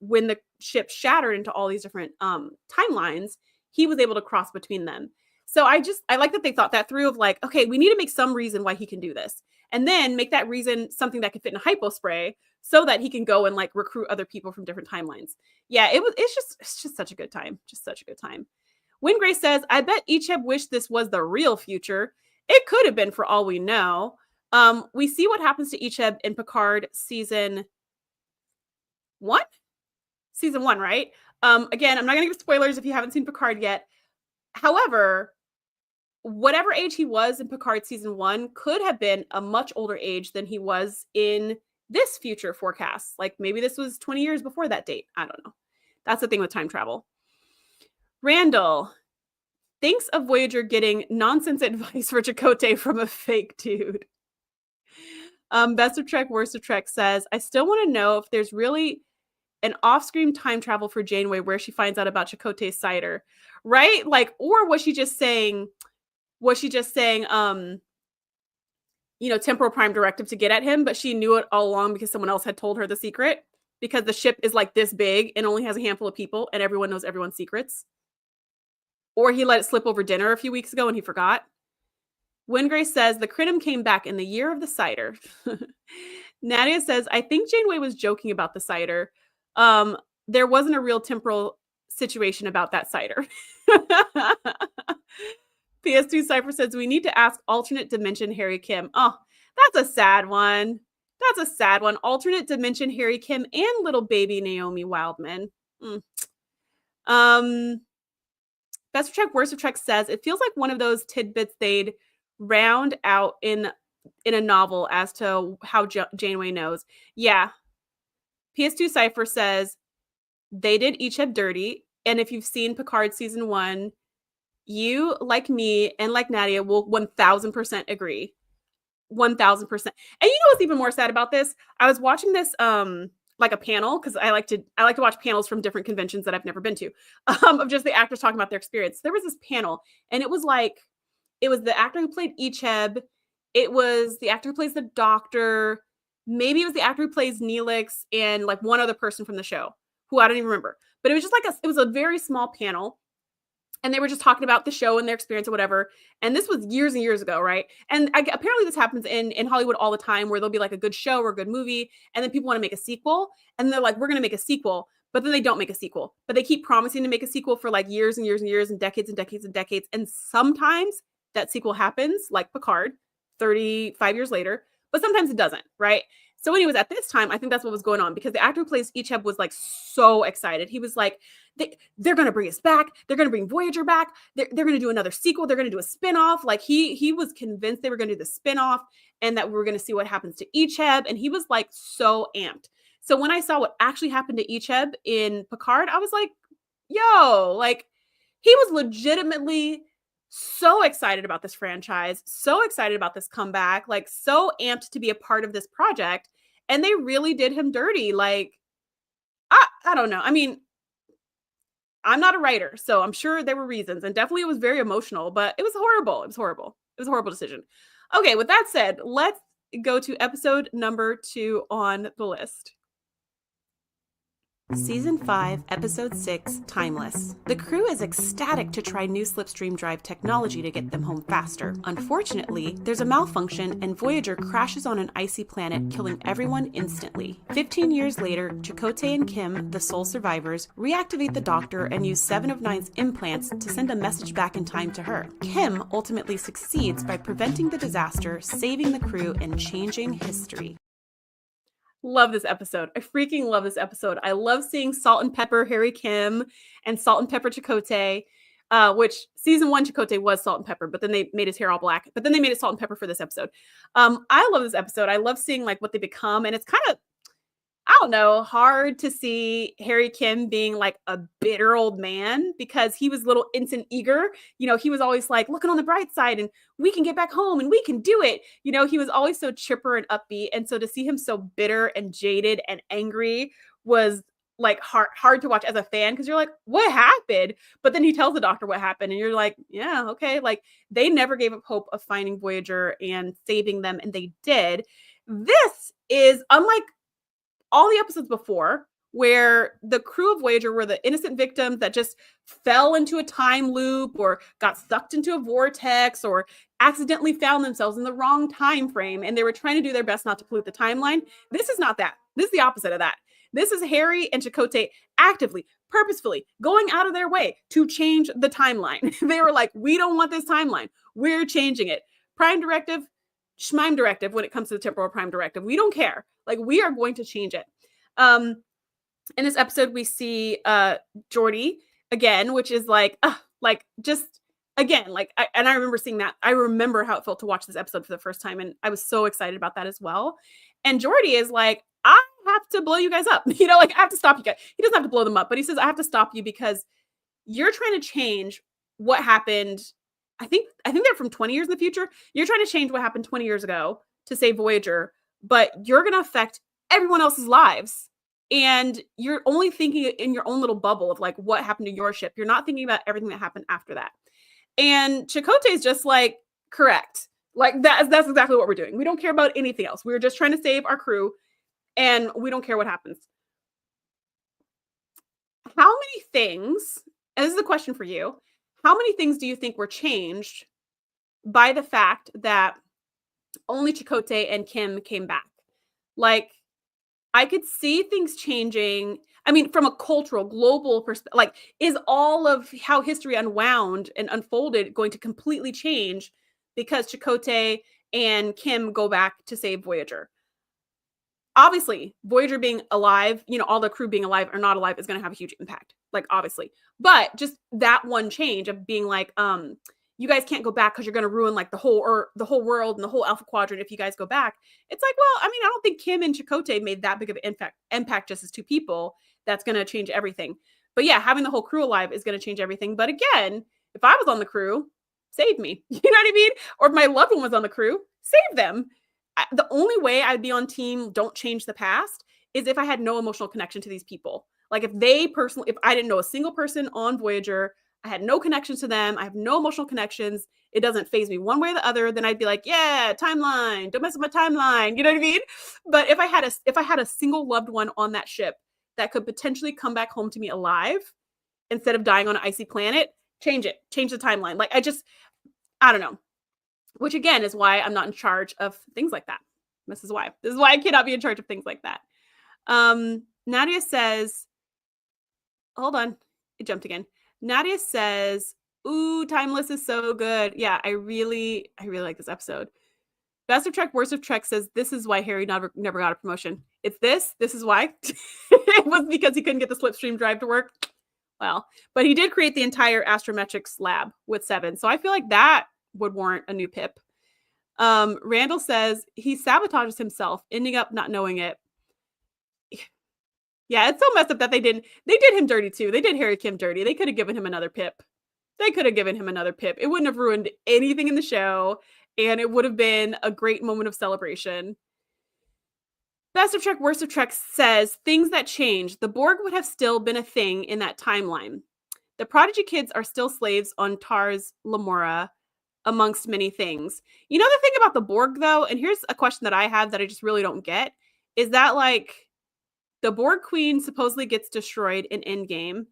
when the ship shattered into all these different timelines, he was able to cross between them. So I like that they thought that through of like, okay, we need to make some reason why he can do this, and then make that reason something that could fit in a hypo spray so that he can go and like recruit other people from different timelines. Yeah, it's just such a good time, just such a good time. Wingrace says, I bet Icheb wished this was the real future. It could have been for all we know. We see what happens to Icheb in Picard season 1? Season 1, right? Again, I'm not going to give spoilers if you haven't seen Picard yet. However, whatever age he was in Picard season 1 could have been a much older age than he was in this future forecast. Like maybe this was 20 years before that date. I don't know. That's the thing with time travel. Randall thinks of Voyager getting nonsense advice for Chakotay from a fake dude. Best of Trek, Worst of Trek says, I still want to know if there's really an off-screen time travel for Janeway where she finds out about Chakotay's cider, right? Like, or was she just saying, Temporal Prime Directive to get at him, but she knew it all along because someone else had told her the secret? Because the ship is like this big and only has a handful of people and everyone knows everyone's secrets. Or he let it slip over dinner a few weeks ago and he forgot. Wingrace says, the Critum came back in the year of the cider. Nadia says, I think Janeway was joking about the cider. There wasn't a real temporal situation about that cider. PS2 Cypher says, we need to ask alternate dimension Harry Kim. Oh, that's a sad one. That's a sad one. Alternate dimension Harry Kim and little baby Naomi Wildman. Best of Trek, Worst of Trek says, it feels like one of those tidbits they'd round out in a novel as to how Janeway knows. Yeah. PS2 Cypher says, they did Icheb dirty. And if you've seen Picard season 1, you, like me, and like Nadia, will 1000% agree. 1000%. And you know what's even more sad about this? I was watching this like a panel, because I like to watch panels from different conventions that I've never been to, of just the actors talking about their experience. There was this panel, and it was the actor who played Icheb, it was the actor who plays the Doctor, maybe it was the actor who plays Neelix, and like one other person from the show who I don't even remember. But it was just it was a very small panel. And they were just talking about the show and their experience or whatever. And this was years and years ago, right? And apparently this happens in Hollywood all the time, where there'll be like a good show or a good movie, and then people want to make a sequel. And they're like, we're going to make a sequel. But then they don't make a sequel. But they keep promising to make a sequel for like years and years and years and decades and decades and decades. And sometimes that sequel happens, like Picard, 35 years later. But sometimes it doesn't, right? So anyways, at this time, I think that's what was going on, because the actor who plays Icheb was like so excited. He was like, they're going to bring us back. They're going to bring Voyager back. They're going to do another sequel. They're going to do a spinoff. Like he was convinced they were going to do the spinoff and that we were going to see what happens to Icheb. And he was like so amped. So when I saw what actually happened to Icheb in Picard, I was like, yo, like he was legitimately so excited about this franchise, so excited about this comeback, like so amped to be a part of this project. And they really did him dirty. Like, I don't know. I mean, I'm not a writer, so I'm sure there were reasons, and definitely it was very emotional, but it was horrible. It was horrible. It was a horrible decision. Okay, with that said, let's go to episode number 2 on the list. Season 5, Episode 6, Timeless. The crew is ecstatic to try new slipstream drive technology to get them home faster. Unfortunately, there's a malfunction and Voyager crashes on an icy planet, killing everyone instantly. 15 years later, Chakotay and Kim, the sole survivors, reactivate the Doctor and use 7 of 9's implants to send a message back in time to her. Kim ultimately succeeds by preventing the disaster, saving the crew, and changing history. Love this episode. I freaking love this episode. I love seeing Salt and Pepper Harry Kim and Salt and Pepper Chakotay, which season 1 Chakotay was Salt and Pepper, but then they made his hair all black. But then they made it Salt and Pepper for this episode. I love this episode. I love seeing like what they become, and it's kind of, I don't know, hard to see Harry Kim being like a bitter old man, because he was little Ensign Eager. You know, he was always like looking on the bright side and we can get back home and we can do it. You know, he was always so chipper and upbeat. And so to see him so bitter and jaded and angry was like hard to watch as a fan because you're like, what happened? But then he tells the Doctor what happened, and you're like, yeah, okay. Like they never gave up hope of finding Voyager and saving them, and they did. This is unlike all the episodes before, where the crew of Voyager were the innocent victims that just fell into a time loop or got sucked into a vortex or accidentally found themselves in the wrong time frame, and they were trying to do their best not to pollute the timeline. This is not that. This is the opposite of that. This is Harry and Chakotay actively, purposefully going out of their way to change the timeline. They were like, we don't want this timeline. We're changing it. Prime Directive, Schmime Directive when it comes to the Temporal Prime Directive. We don't care. Like, we are going to change it. In this episode, we see Geordi again, which is like just again, like, and I remember seeing that. I remember how it felt to watch this episode for the first time, and I was so excited about that as well. And Geordi is like, I have to blow you guys up. You know, like, I have to stop you guys. He doesn't have to blow them up, but he says, I have to stop you because you're trying to change what happened. I think they're from 20 years in the future. You're trying to change what happened 20 years ago to save Voyager, but you're going to affect everyone else's lives. And you're only thinking in your own little bubble of like what happened to your ship. You're not thinking about everything that happened after that. And Chakotay is just like, correct. Like that's exactly what we're doing. We don't care about anything else. We're just trying to save our crew, and we don't care what happens. How many things, and this is a question for you, how many things do you think were changed by the fact that only Chakotay and Kim came back? Like, I could see things changing. I mean, from a cultural, global perspective, like, is all of how history unwound and unfolded going to completely change because Chakotay and Kim go back to save Voyager? Obviously, Voyager being alive, you know, all the crew being alive or not alive is going to have a huge impact, like, obviously. But just that one change of being like, you guys can't go back because you're going to ruin like the whole world and the whole Alpha Quadrant if you guys go back. It's like, well, I mean, I don't think Kim and Chakotay made that big of an impact just as two people. That's going to change everything. But yeah, having the whole crew alive is going to change everything. But again, if I was on the crew, save me. You know what I mean? Or if my loved one was on the crew, save them. The only way I'd be on team don't change the past is if I had no emotional connection to these people. Like, if I didn't know a single person on Voyager, I had no connections to them, I have no emotional connections, it doesn't phase me one way or the other, then I'd be like, yeah, timeline, don't mess with my timeline. You know what I mean? But if I had a single loved one on that ship that could potentially come back home to me alive instead of dying on an icy planet, change it. Change the timeline. Like, I don't know. Which again is why I'm not in charge of things like that. This is why I cannot be in charge of things like that. Nadia says, hold on, it jumped again. Nadia says, ooh, Timeless is so good. Yeah, I really like this episode. Best of Trek, Worst of Trek says, this is why Harry never got a promotion. It's this is why. It was because he couldn't get the slipstream drive to work. Well, but he did create the entire astrometrics lab with 7. So I feel like that would warrant a new pip. Randall says he sabotages himself, ending up not knowing it. Yeah, it's so messed up that they did him dirty too. They did Harry Kim dirty. They could have given him another pip. It wouldn't have ruined anything in the show, and it would have been a great moment of celebration. Best of Trek, Worst of Trek says, things that changed. The Borg would have still been a thing in that timeline. The Prodigy kids are still slaves on Tars Lamora, amongst many things. You know the thing about the Borg, though, and here's a question that I have that I just really don't get, is that, like, the Borg Queen supposedly gets destroyed in Endgame,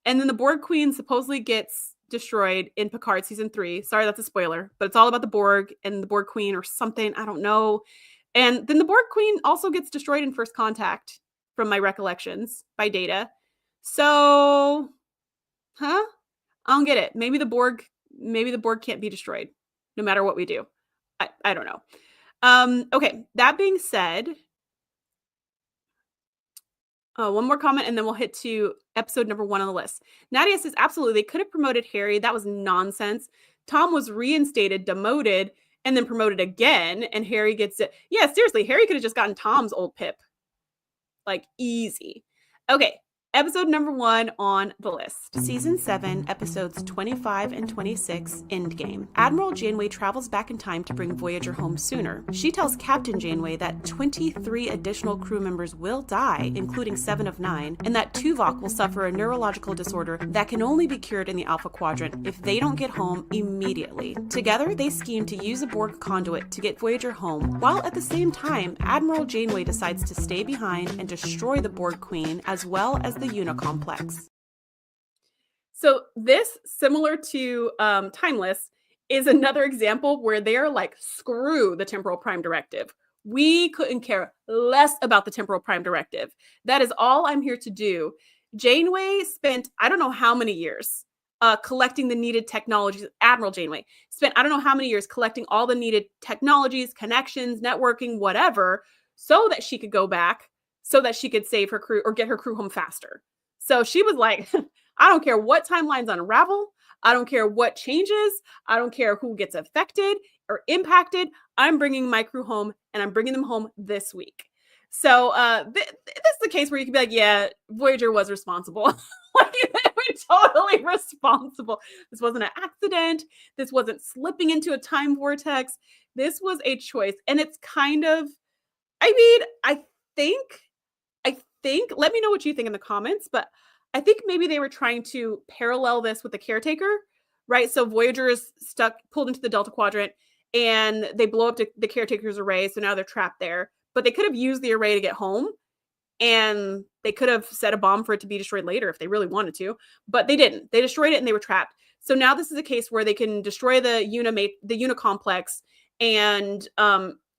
and then the Borg Queen supposedly gets destroyed in Picard season 3. Sorry, that's a spoiler, but it's all about the Borg and the Borg Queen or something. I don't know. And then the Borg Queen also gets destroyed in First Contact, from my recollections, by Data. So, I don't get it. Maybe the Borg can't be destroyed no matter what we do. I don't know. Okay, that being said, one more comment and then we'll hit to episode number 1 on the list. Nadia says, absolutely, they could have promoted Harry. That was nonsense. Tom was reinstated, demoted, and then promoted again, and Harry gets it. Yeah, seriously, Harry could have just gotten Tom's old pip. Like, easy. Okay, Episode number 1 on the list. Season 7, episodes 25 and 26, Endgame. Admiral Janeway travels back in time to bring Voyager home sooner. She tells Captain Janeway that 23 additional crew members will die, including 7 of 9, and that Tuvok will suffer a neurological disorder that can only be cured in the Alpha Quadrant if they don't get home immediately. Together, they scheme to use a Borg conduit to get Voyager home, while at the same time, Admiral Janeway decides to stay behind and destroy the Borg Queen as well as the Unicomplex. So this, similar to Timeless, is another example where they're like, screw the Temporal Prime Directive. We couldn't care less about the Temporal Prime Directive. That is all I'm here to do. Janeway spent, I don't know how many years collecting the needed technologies. Admiral Janeway spent, I don't know how many years collecting all the needed technologies, connections, networking, whatever, so that she could go back, so that she could save her crew or get her crew home faster. So she was like, I don't care what timelines unravel. I don't care what changes. I don't care who gets affected or impacted. I'm bringing my crew home, and I'm bringing them home this week. So this is the case where you can be like, yeah, Voyager was responsible. Like, they were totally responsible. This wasn't an accident. This wasn't slipping into a time vortex. This was a choice. And it's kind of, I mean, I think, let me know what you think in the comments, but I think maybe they were trying to parallel this with the caretaker, right? So Voyager is pulled into the Delta Quadrant, and they blow up the caretaker's array. So now they're trapped there, but they could have used the array to get home, and they could have set a bomb for it to be destroyed later if they really wanted to, but they didn't. They destroyed it and they were trapped. So now this is a case where they can destroy the Unicomplex and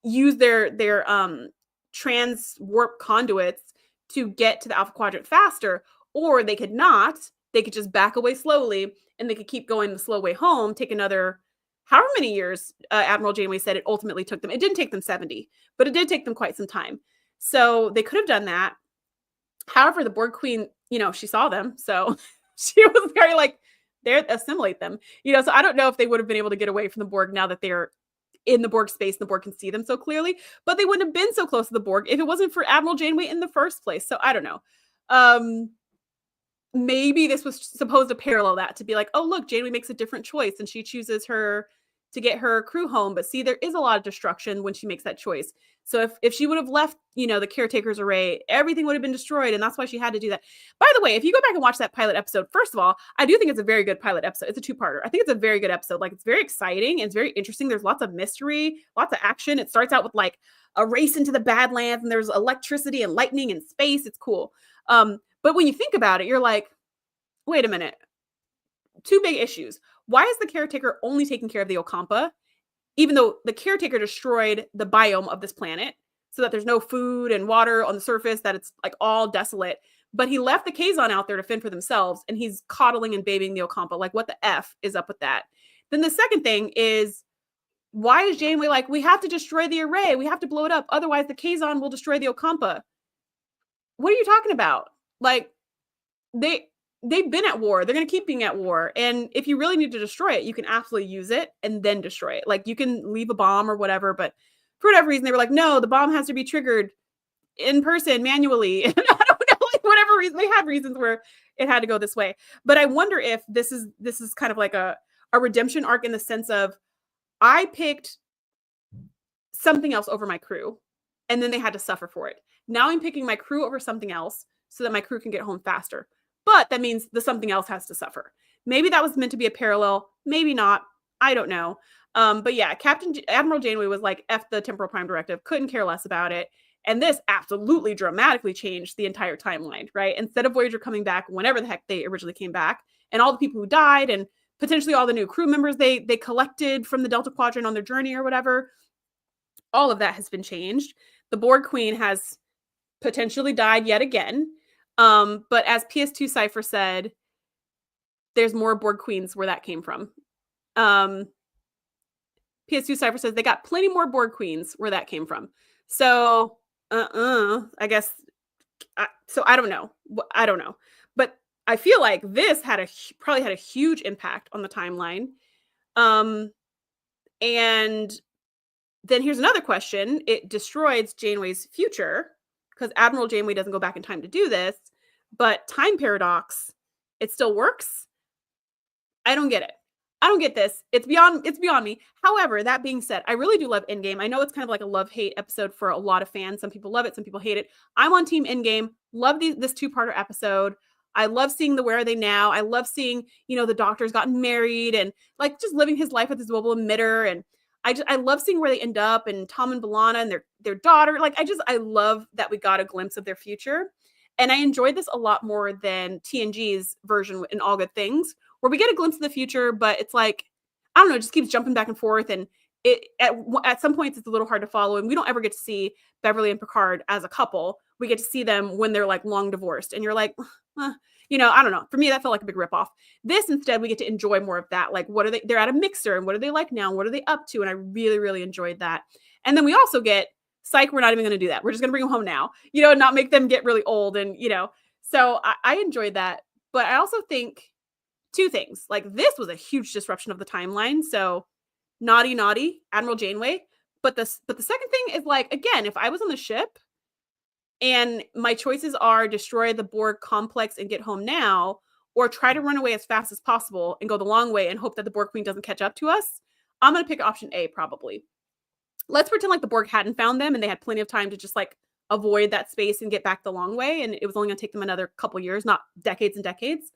use their trans warp conduits to get to the Alpha Quadrant faster, or they could not. They could just back away slowly, and they could keep going the slow way home, take another however many years Admiral Janeway said it ultimately took them. It didn't take them 70, but it did take them quite some time. So they could have done that. However, the Borg Queen, she saw them, so she was very like, assimilate them. So I don't know if they would have been able to get away from the Borg now that they're in the Borg space and the Borg can see them so clearly, but they wouldn't have been so close to the Borg if it wasn't for Admiral Janeway in the first place. So I don't know. Maybe this was supposed to parallel that, to be like, oh, look, Janeway makes a different choice and she chooses to get her crew home. But see, there is a lot of destruction when she makes that choice. So if she would have left, the caretaker's array, everything would have been destroyed. And that's why she had to do that. By the way, if you go back and watch that pilot episode, first of all, I do think it's a very good pilot episode. It's a 2-parter. I think it's a very good episode. Like, it's very exciting. And it's very interesting. There's lots of mystery, lots of action. It starts out with like a race into the Badlands, and there's electricity and lightning and space. It's cool. But when you think about it, you're like, wait a minute. 2 big issues. Why is the caretaker only taking care of the Ocampa, even though the caretaker destroyed the biome of this planet so that there's no food and water on the surface, that it's like all desolate, but he left the Kazon out there to fend for themselves, and he's coddling and babying the Ocampa. Like, what the F is up with that? Then the second thing is, why is Janeway like, we have to destroy the array, we have to blow it up, otherwise the Kazon will destroy the Ocampa? What are you talking about? Like, they've been at war. They're going to keep being at war. And if you really need to destroy it, you can absolutely use it and then destroy it. Like, you can leave a bomb or whatever, but for whatever reason, they were like, no, the bomb has to be triggered in person manually. And I don't know, like, whatever reason, they had reasons where it had to go this way. But I wonder if this is kind of like a redemption arc, in the sense of, I picked something else over my crew, and then they had to suffer for it. Now I'm picking my crew over something else so that my crew can get home faster. But that means the something else has to suffer. Maybe that was meant to be a parallel. Maybe not. I don't know. But yeah, Admiral Janeway was like, F the Temporal Prime Directive. Couldn't care less about it. And this absolutely dramatically changed the entire timeline, right? Instead of Voyager coming back whenever the heck they originally came back, and all the people who died, and potentially all the new crew members they collected from the Delta Quadrant on their journey or whatever, all of that has been changed. The Borg Queen has potentially died yet again. But as PS2 Cypher said, there's more Borg Queens where that came from. PS2 Cypher says they got plenty more Borg Queens where that came from. So, I guess. So I don't know. But I feel like this probably had a huge impact on the timeline. And then here's another question. It destroys Janeway's future, because Admiral Janeway doesn't go back in time to do this, But time paradox, it still works. I don't get it. I don't get this. It's beyond me. However, that being said, I really do love Endgame. I know it's kind of like a love-hate episode for a lot of fans. Some people love it, some people hate it. I'm on team Endgame. Love this two-parter episode. I love seeing the Where Are They Now. I love seeing, the doctor's gotten married and like just living his life with his mobile emitter. And I love seeing where they end up and Tom and B'Elanna and their daughter. Like I love that we got a glimpse of their future. And I enjoyed this a lot more than TNG's version in All Good Things, where we get a glimpse of the future, but it's like, I don't know, it just keeps jumping back and forth. And at some points, it's a little hard to follow. And we don't ever get to see Beverly and Picard as a couple. We get to see them when they're like long divorced. And you're like, I don't know. For me, that felt like a big ripoff. This, instead, we get to enjoy more of that. Like, what are they're at a mixer and what are they like now? What are they up to? And I really, really enjoyed that. And then we also get, psych, we're not even going to do that. We're just going to bring them home now, not make them get really old. And, so I enjoyed that. But I also think two things. Like, this was a huge disruption of the timeline. So naughty, Admiral Janeway. But the second thing is, like, again, if I was on the ship and my choices are destroy the Borg complex and get home now, or try to run away as fast as possible and go the long way and hope that the Borg Queen doesn't catch up to us, I'm going to pick option A, probably. Let's pretend like the Borg hadn't found them and they had plenty of time to just like avoid that space and get back the long way. And it was only going to take them another couple years, not decades and decades.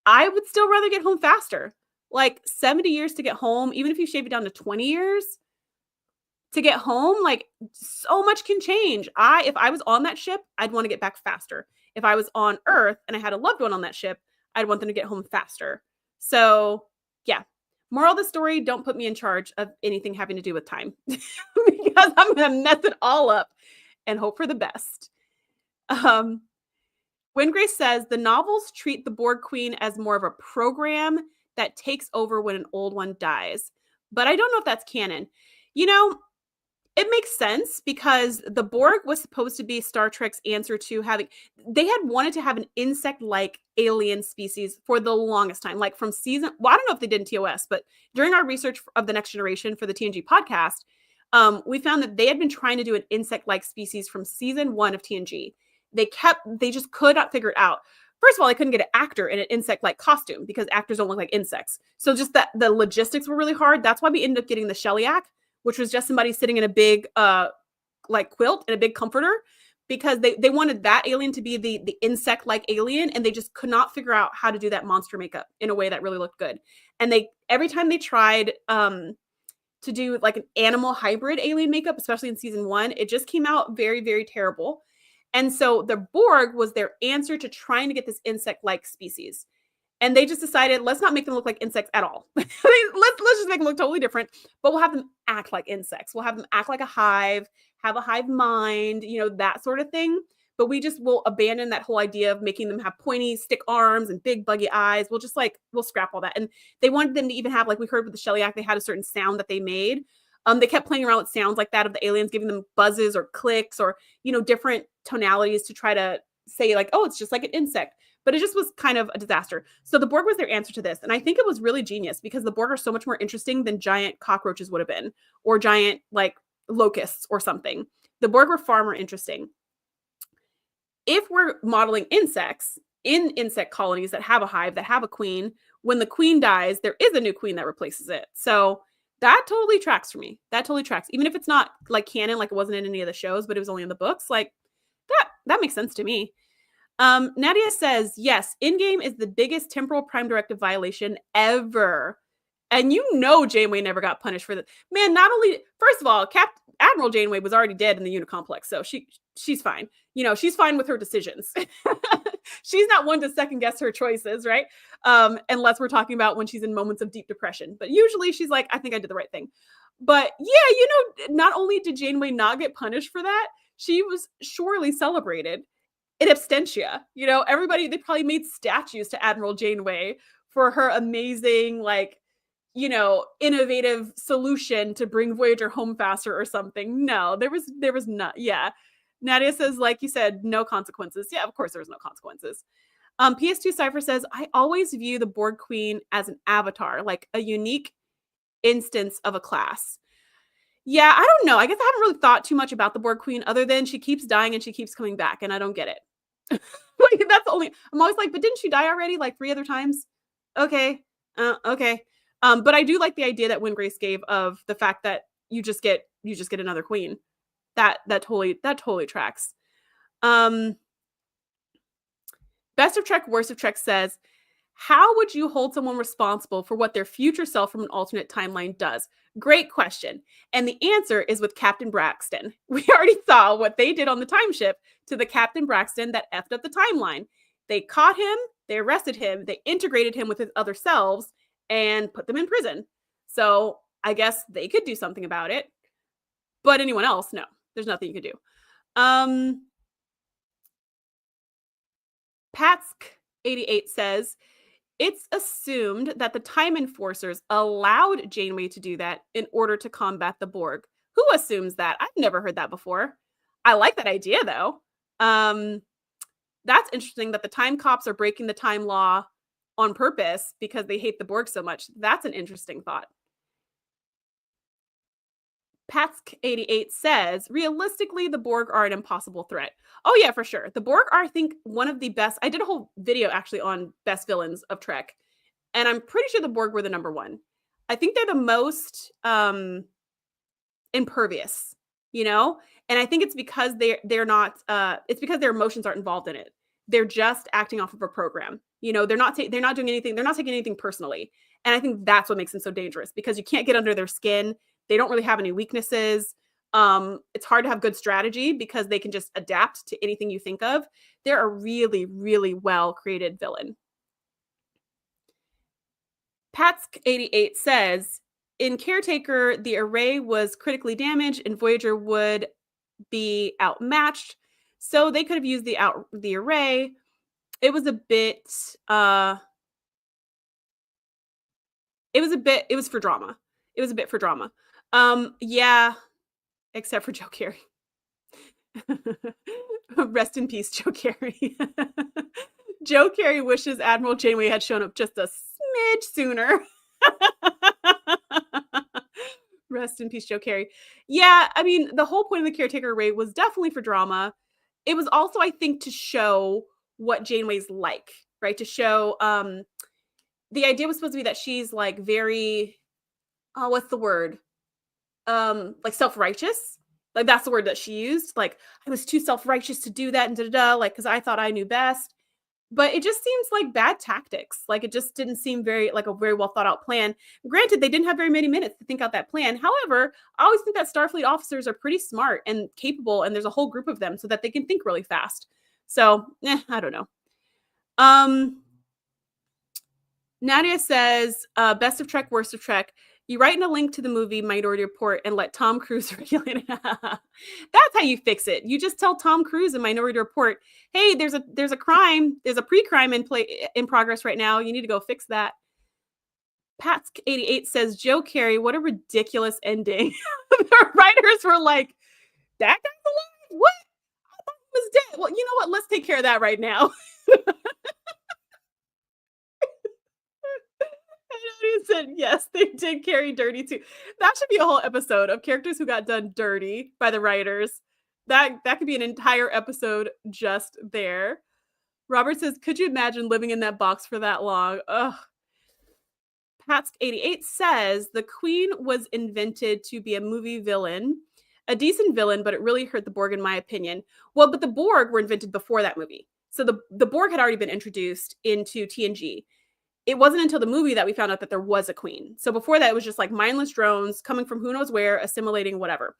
I would still rather get home faster. Like 70 years to get home, even if you shave it down to 20 years to get home, like so much can change. If I was on that ship, I'd want to get back faster. If I was on Earth and I had a loved one on that ship, I'd want them to get home faster. So yeah. Moral of the story, don't put me in charge of anything having to do with time because I'm going to mess it all up and hope for the best. Wingrace says, the novels treat the Borg Queen as more of a program that takes over when an old one dies. But I don't know if that's canon. It makes sense because the Borg was supposed to be Star Trek's answer to they had wanted to have an insect-like alien species for the longest time, like from I don't know if they did in TOS, but during our research of The Next Generation for the TNG podcast, we found that they had been trying to do an insect-like species from season 1 of TNG. They just could not figure it out. First of all, they couldn't get an actor in an insect-like costume because actors don't look like insects. So just that the logistics were really hard. That's why we ended up getting the Shellyak, which was just somebody sitting in a big quilt and a big comforter, because they wanted that alien to be the insect-like alien, and they just could not figure out how to do that monster makeup in a way that really looked good. And every time they tried to do like an animal hybrid alien makeup, especially in season 1, it just came out very, very terrible. And so the Borg was their answer to trying to get this insect-like species. And they just decided, let's not make them look like insects at all. let's just make them look totally different, but we'll have them act like insects. We'll have them act like a hive, have a hive mind, that sort of thing. But we just will abandon that whole idea of making them have pointy stick arms and big buggy eyes. We'll scrap all that. And they wanted them to even have, like we heard with the Shellyak, they had a certain sound that they made. They kept playing around with sounds like that of the aliens, giving them buzzes or clicks or, different tonalities to try to say like, oh, it's just like an insect. But it just was kind of a disaster. So the Borg was their answer to this. And I think it was really genius because the Borg are so much more interesting than giant cockroaches would have been, or giant like locusts or something. The Borg were far more interesting. If we're modeling insects in insect colonies that have a hive, that have a queen, when the queen dies, there is a new queen that replaces it. So that totally tracks for me. That totally tracks. Even if it's not like canon, like it wasn't in any of the shows, but it was only in the books, like that makes sense to me. Nadia says, yes, Endgame is the biggest Temporal Prime Directive violation ever. And Janeway never got punished for that. Man, not only, first of all, Admiral Janeway was already dead in the Unicomplex, so she's fine. She's fine with her decisions. She's not one to second guess her choices, right? Unless we're talking about when she's in moments of deep depression. But usually she's like, I think I did the right thing. But yeah, not only did Janeway not get punished for that, she was surely celebrated in absentia. Everybody, they probably made statues to Admiral Janeway for her amazing, like, innovative solution to bring Voyager home faster or something. No, there was not. Yeah. Nadia says, like you said, no consequences. Yeah, of course there was no consequences. PS2 Cypher says, I always view the Borg Queen as an avatar, like a unique instance of a class. Yeah, I don't know. I guess I haven't really thought too much about the Borg Queen other than she keeps dying and she keeps coming back, and I don't get it. Like, that's the only I'm always like, "But didn't she die already, like, 3 other times?" Okay, okay. But I do like the idea that Grace gave of the fact that you just get another queen. That totally tracks. Um, Best of Trek, Worst of Trek says, "How would you hold someone responsible for what their future self from an alternate timeline does?" Great question. And the answer is with Captain Braxton. We already saw what they did on the time ship to the Captain Braxton that effed up the timeline. They caught him, they arrested him, they integrated him with his other selves, and put them in prison. So I guess they could do something about it. But anyone else, no. There's nothing you could do. Um, Patsk88 says, "It's assumed that the time enforcers allowed Janeway to do that in order to combat the Borg." Who assumes that? I've never heard that before. I like that idea though. Um, that's interesting that the time cops are breaking the time law on purpose because they hate the Borg so much. That's an interesting thought. Patsk88 says, "Realistically, the Borg are an impossible threat." Oh yeah, for sure. The Borg are, I think, one of the best. I did a whole video actually on best villains of Trek, and I'm pretty sure the Borg were the number one. I think they're the most impervious, you know? And I think it's because they're not it's because their emotions aren't involved in it. They're just acting off of a program. You know, they're not doing anything, they're not taking anything personally. And I think that's what makes them so dangerous because you can't get under their skin. They don't really have any weaknesses. It's hard to have good strategy because they can just adapt to anything you think of. They're a really, really well created villain. Patsk88 says, "In Caretaker, the array was critically damaged and Voyager would be outmatched. So they could have used the array. It was a bit it was for drama. It was a bit for drama. Yeah, except for Joe Carey. Rest in peace, Joe Carey. Joe Carey wishes Admiral Janeway had shown up just a smidge sooner. Rest in peace, Joe Carey. Yeah, I mean, the whole point of the Caretaker array was definitely for drama. It was also, I think, to show what Janeway's like, right? To show the idea was supposed to be that she's like very what's the word? Like self-righteous. Like that's the word that she used. Like, I was too self-righteous to do that and da da da, like, because I thought I knew best. But it just seems like bad tactics. Like, it just didn't seem very like a very well thought out plan. Granted, they didn't have very many minutes to think out that plan. However, I always think that Starfleet officers are pretty smart and capable, and there's a whole group of them so that they can think really fast. So, I don't know. Nadia says, "Best of Trek, worst of Trek. You write in a link to the movie Minority Report and let Tom Cruise regulate it." That's how you fix it. You just tell Tom Cruise in Minority Report, "Hey, there's a crime, there's a pre-crime in progress right now. You need to go fix that." Patsk88 says, "Joe Carey, what a ridiculous ending." The writers were like, "That guy's alive? What? I thought he was dead." Well, you know what? Let's take care of that right now. He said, "Yes, they did carry dirty too." That should be a whole episode of characters who got done dirty by the writers. That could be an entire episode just there. Robert says, "Could you imagine living in that box for that long?" Ugh. Patsk88 says, "The Queen was invented to be a movie villain, a decent villain, but it really hurt the Borg in my opinion." Well, but the Borg were invented before that movie. So the Borg had already been introduced into TNG. It wasn't until the movie that we found out that there was a queen. So before that, it was just like mindless drones coming from who knows where, assimilating whatever.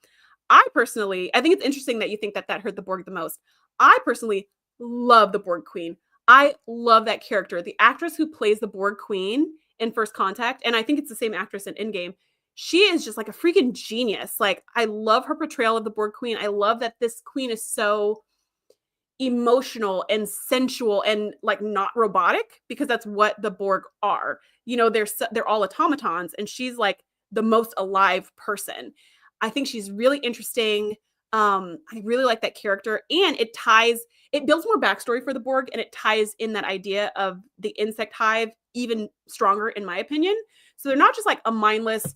I think it's interesting that you think that that hurt the Borg the most. I personally love the Borg queen. I love that character. The actress who plays the Borg queen in First Contact, and I think it's the same actress in Endgame, she is just like a freaking genius. Like, I love her portrayal of the Borg queen. I love that this queen is so emotional and sensual and like not robotic, because that's what the Borg are. You know, they're all automatons, and she's like the most alive person. I think she's really interesting. I really like that character, and it builds more backstory for the Borg, and it ties in that idea of the insect hive even stronger, in my opinion. So they're not just like a mindless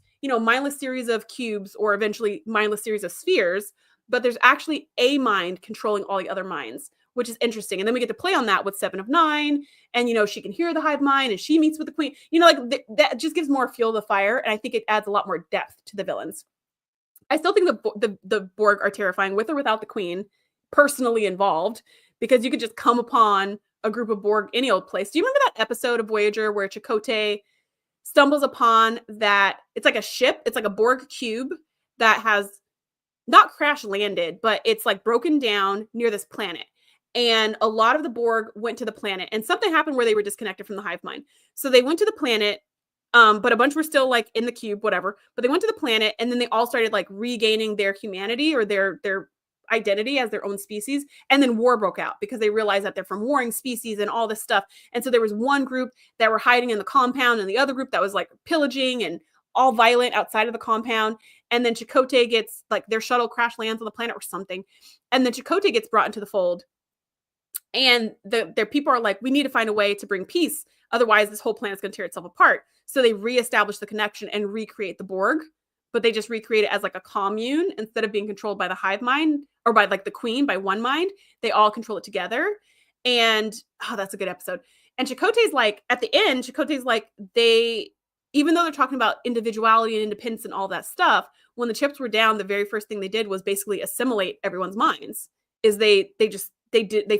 series of cubes or eventually mindless series of spheres, but there's actually a mind controlling all the other minds, which is interesting. And then we get to play on that with Seven of Nine, and she can hear the hive mind, and she meets with the queen. That just gives more fuel to the fire, and I think it adds a lot more depth to the villains. I still think the Borg are terrifying with or without the queen personally involved, because you could just come upon a group of Borg any old place. Do you remember that episode of Voyager where Chakotay stumbles upon that? It's like a ship. It's like a Borg cube that has not crash landed, but it's like broken down near this planet. And a lot of the Borg went to the planet, and something happened where they were disconnected from the hive mind. So they went to the planet, but a bunch were still like in the cube, whatever. But they went to the planet, and then they all started like regaining their humanity or their identity as their own species. And then war broke out because they realized that they're from warring species and all this stuff. And so there was one group that were hiding in the compound, and the other group that was like pillaging and all violent outside of the compound. And then Chakotay gets, like, their shuttle crash lands on the planet or something. And then Chakotay gets brought into the fold. And their people are like, we need to find a way to bring peace. Otherwise, this whole planet's going to tear itself apart. So they reestablish the connection and recreate the Borg. But they just recreate it as like a commune instead of being controlled by the hive mind or by like the queen, by one mind. They all control it together. And that's a good episode. And Chakotay's like, at the end, Chakotay's like, even though they're talking about individuality and independence and all that stuff, when the chips were down, the very first thing they did was basically assimilate everyone's minds. They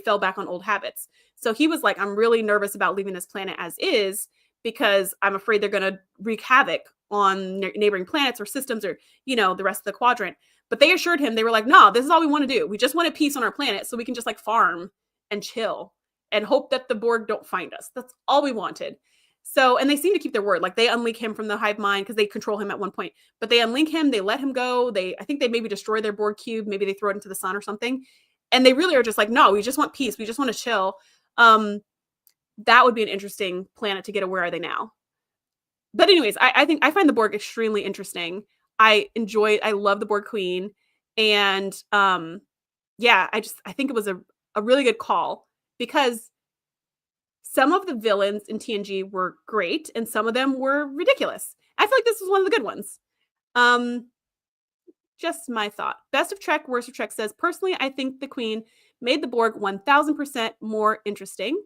fell back on old habits. So he was like, I'm really nervous about leaving this planet as is, because I'm afraid they're going to wreak havoc on neighboring planets or systems or, the rest of the quadrant. But they assured him, they were like, no, this is all we want to do. We just want a peace on our planet so we can just like farm and chill and hope that the Borg don't find us. That's all we wanted. So, and they seem to keep their word. Like, they unlink him from the hive mind because they control him at one point. But they unlink him, they let him go. I think they maybe destroy their Borg cube. Maybe they throw it into the sun or something. And they really are just like, no, we just want peace. We just want to chill. That would be an interesting planet to get a Where Are They Now? But anyways, I find the Borg extremely interesting. I love the Borg Queen. And I think it was a really good call, because some of the villains in TNG were great and some of them were ridiculous. I feel like this was one of the good ones. Just my thought. Best of Trek, worst of Trek says, personally, I think the Queen made the Borg 1000% more interesting.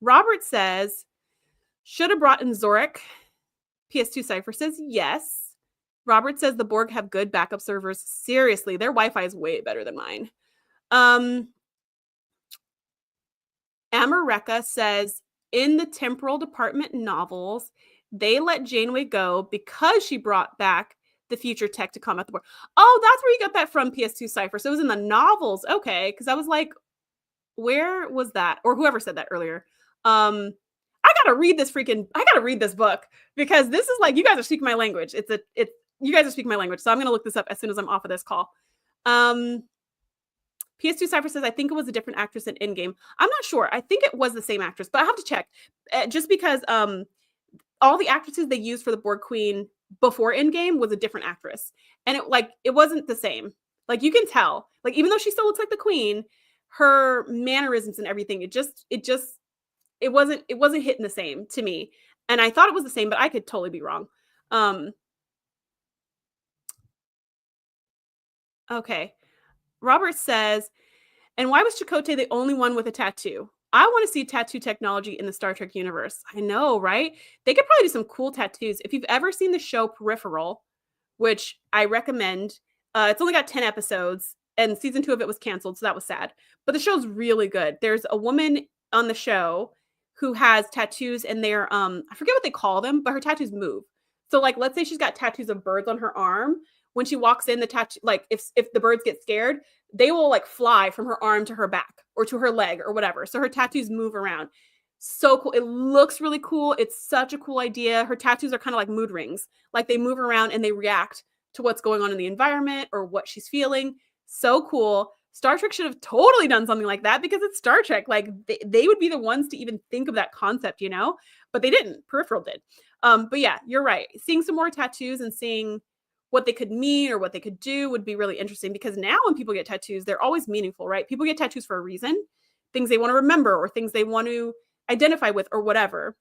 Robert says, should have brought in Zorik. PS2 Cypher says, yes. Robert says the Borg have good backup servers. Seriously, their Wi-Fi is way better than mine. Amareka says, in the Temporal Department novels, they let Janeway go because she brought back the future tech to combat the Borg. Oh, that's where you got that from, PS2 Cypher. So it was in the novels. Okay, because I was like, where was that? Or whoever said that earlier. I gotta read this book, because this is like, you guys are speaking my language. You guys are speaking my language. So I'm gonna look this up as soon as I'm off of this call. PS2 Cypher says, I think it was a different actress in Endgame. I'm not sure. I think it was the same actress, but I have to check. Just because all the actresses they used for the Borg Queen before Endgame was a different actress. And it wasn't the same. Like, you can tell. Like, even though she still looks like the Queen, her mannerisms and everything, it wasn't hitting the same to me. And I thought it was the same, but I could totally be wrong. Okay. Robert says, and why was Chakotay the only one with a tattoo? I want to see tattoo technology in the Star Trek universe. I know, right? They could probably do some cool tattoos. If you've ever seen the show Peripheral, which I recommend, it's only got 10 episodes, and season 2 of it was canceled, so that was sad. But the show's really good. There's a woman on the show who has tattoos, and they're, I forget what they call them, but her tattoos move. So, like, let's say she's got tattoos of birds on her arm. When she walks in, the tattoo, like, if the birds get scared, they will like fly from her arm to her back or to her leg or whatever. So her tattoos move around. So cool. It looks really cool. It's such a cool idea. Her tattoos are kind of like mood rings. Like, they move around and they react to what's going on in the environment or what she's feeling. So cool. Star Trek should have totally done something like that, because it's Star Trek. Like, they would be the ones to even think of that concept, but they didn't. Peripheral did. But yeah, you're right. Seeing some more tattoos and seeing what they could mean or what they could do would be really interesting, because now when people get tattoos, they're always meaningful, right? People get tattoos for a reason, things they want to remember or things they want to identify with or whatever.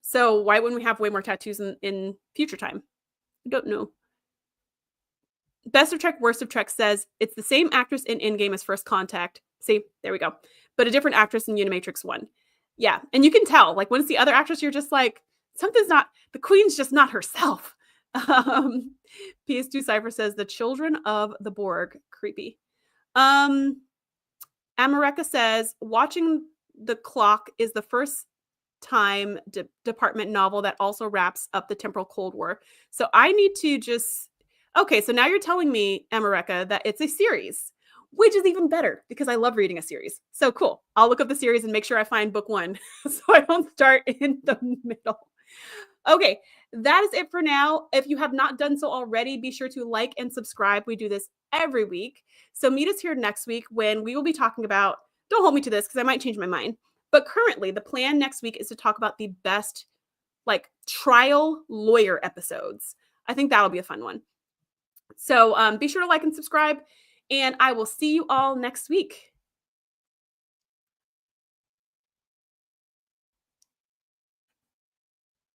So why wouldn't we have way more tattoos in future time? I don't know. Best of Trek, worst of Trek says, it's the same actress in Endgame as First Contact. See, there we go. But a different actress in Unimatrix 1. Yeah, and you can tell, like, when it's the other actress, you're just like, something's not, the queen's just not herself. PS2 Cypher says, the children of the Borg. Creepy. Amareka says, watching the clock is the first time department novel that also wraps up the temporal Cold War. So I need to just, okay, so now you're telling me, Amareka, that it's a series, which is even better because I love reading a series. So cool. I'll look up the series and make sure I find book 1 so I don't start in the middle. Okay, that is it for now. If you have not done so already, be sure to like and subscribe. We do this every week. So meet us here next week when we will be talking about, don't hold me to this because I might change my mind. But currently, the plan next week is to talk about the best, like, trial lawyer episodes. I think that'll be a fun one. So be sure to like and subscribe, and I will see you all next week.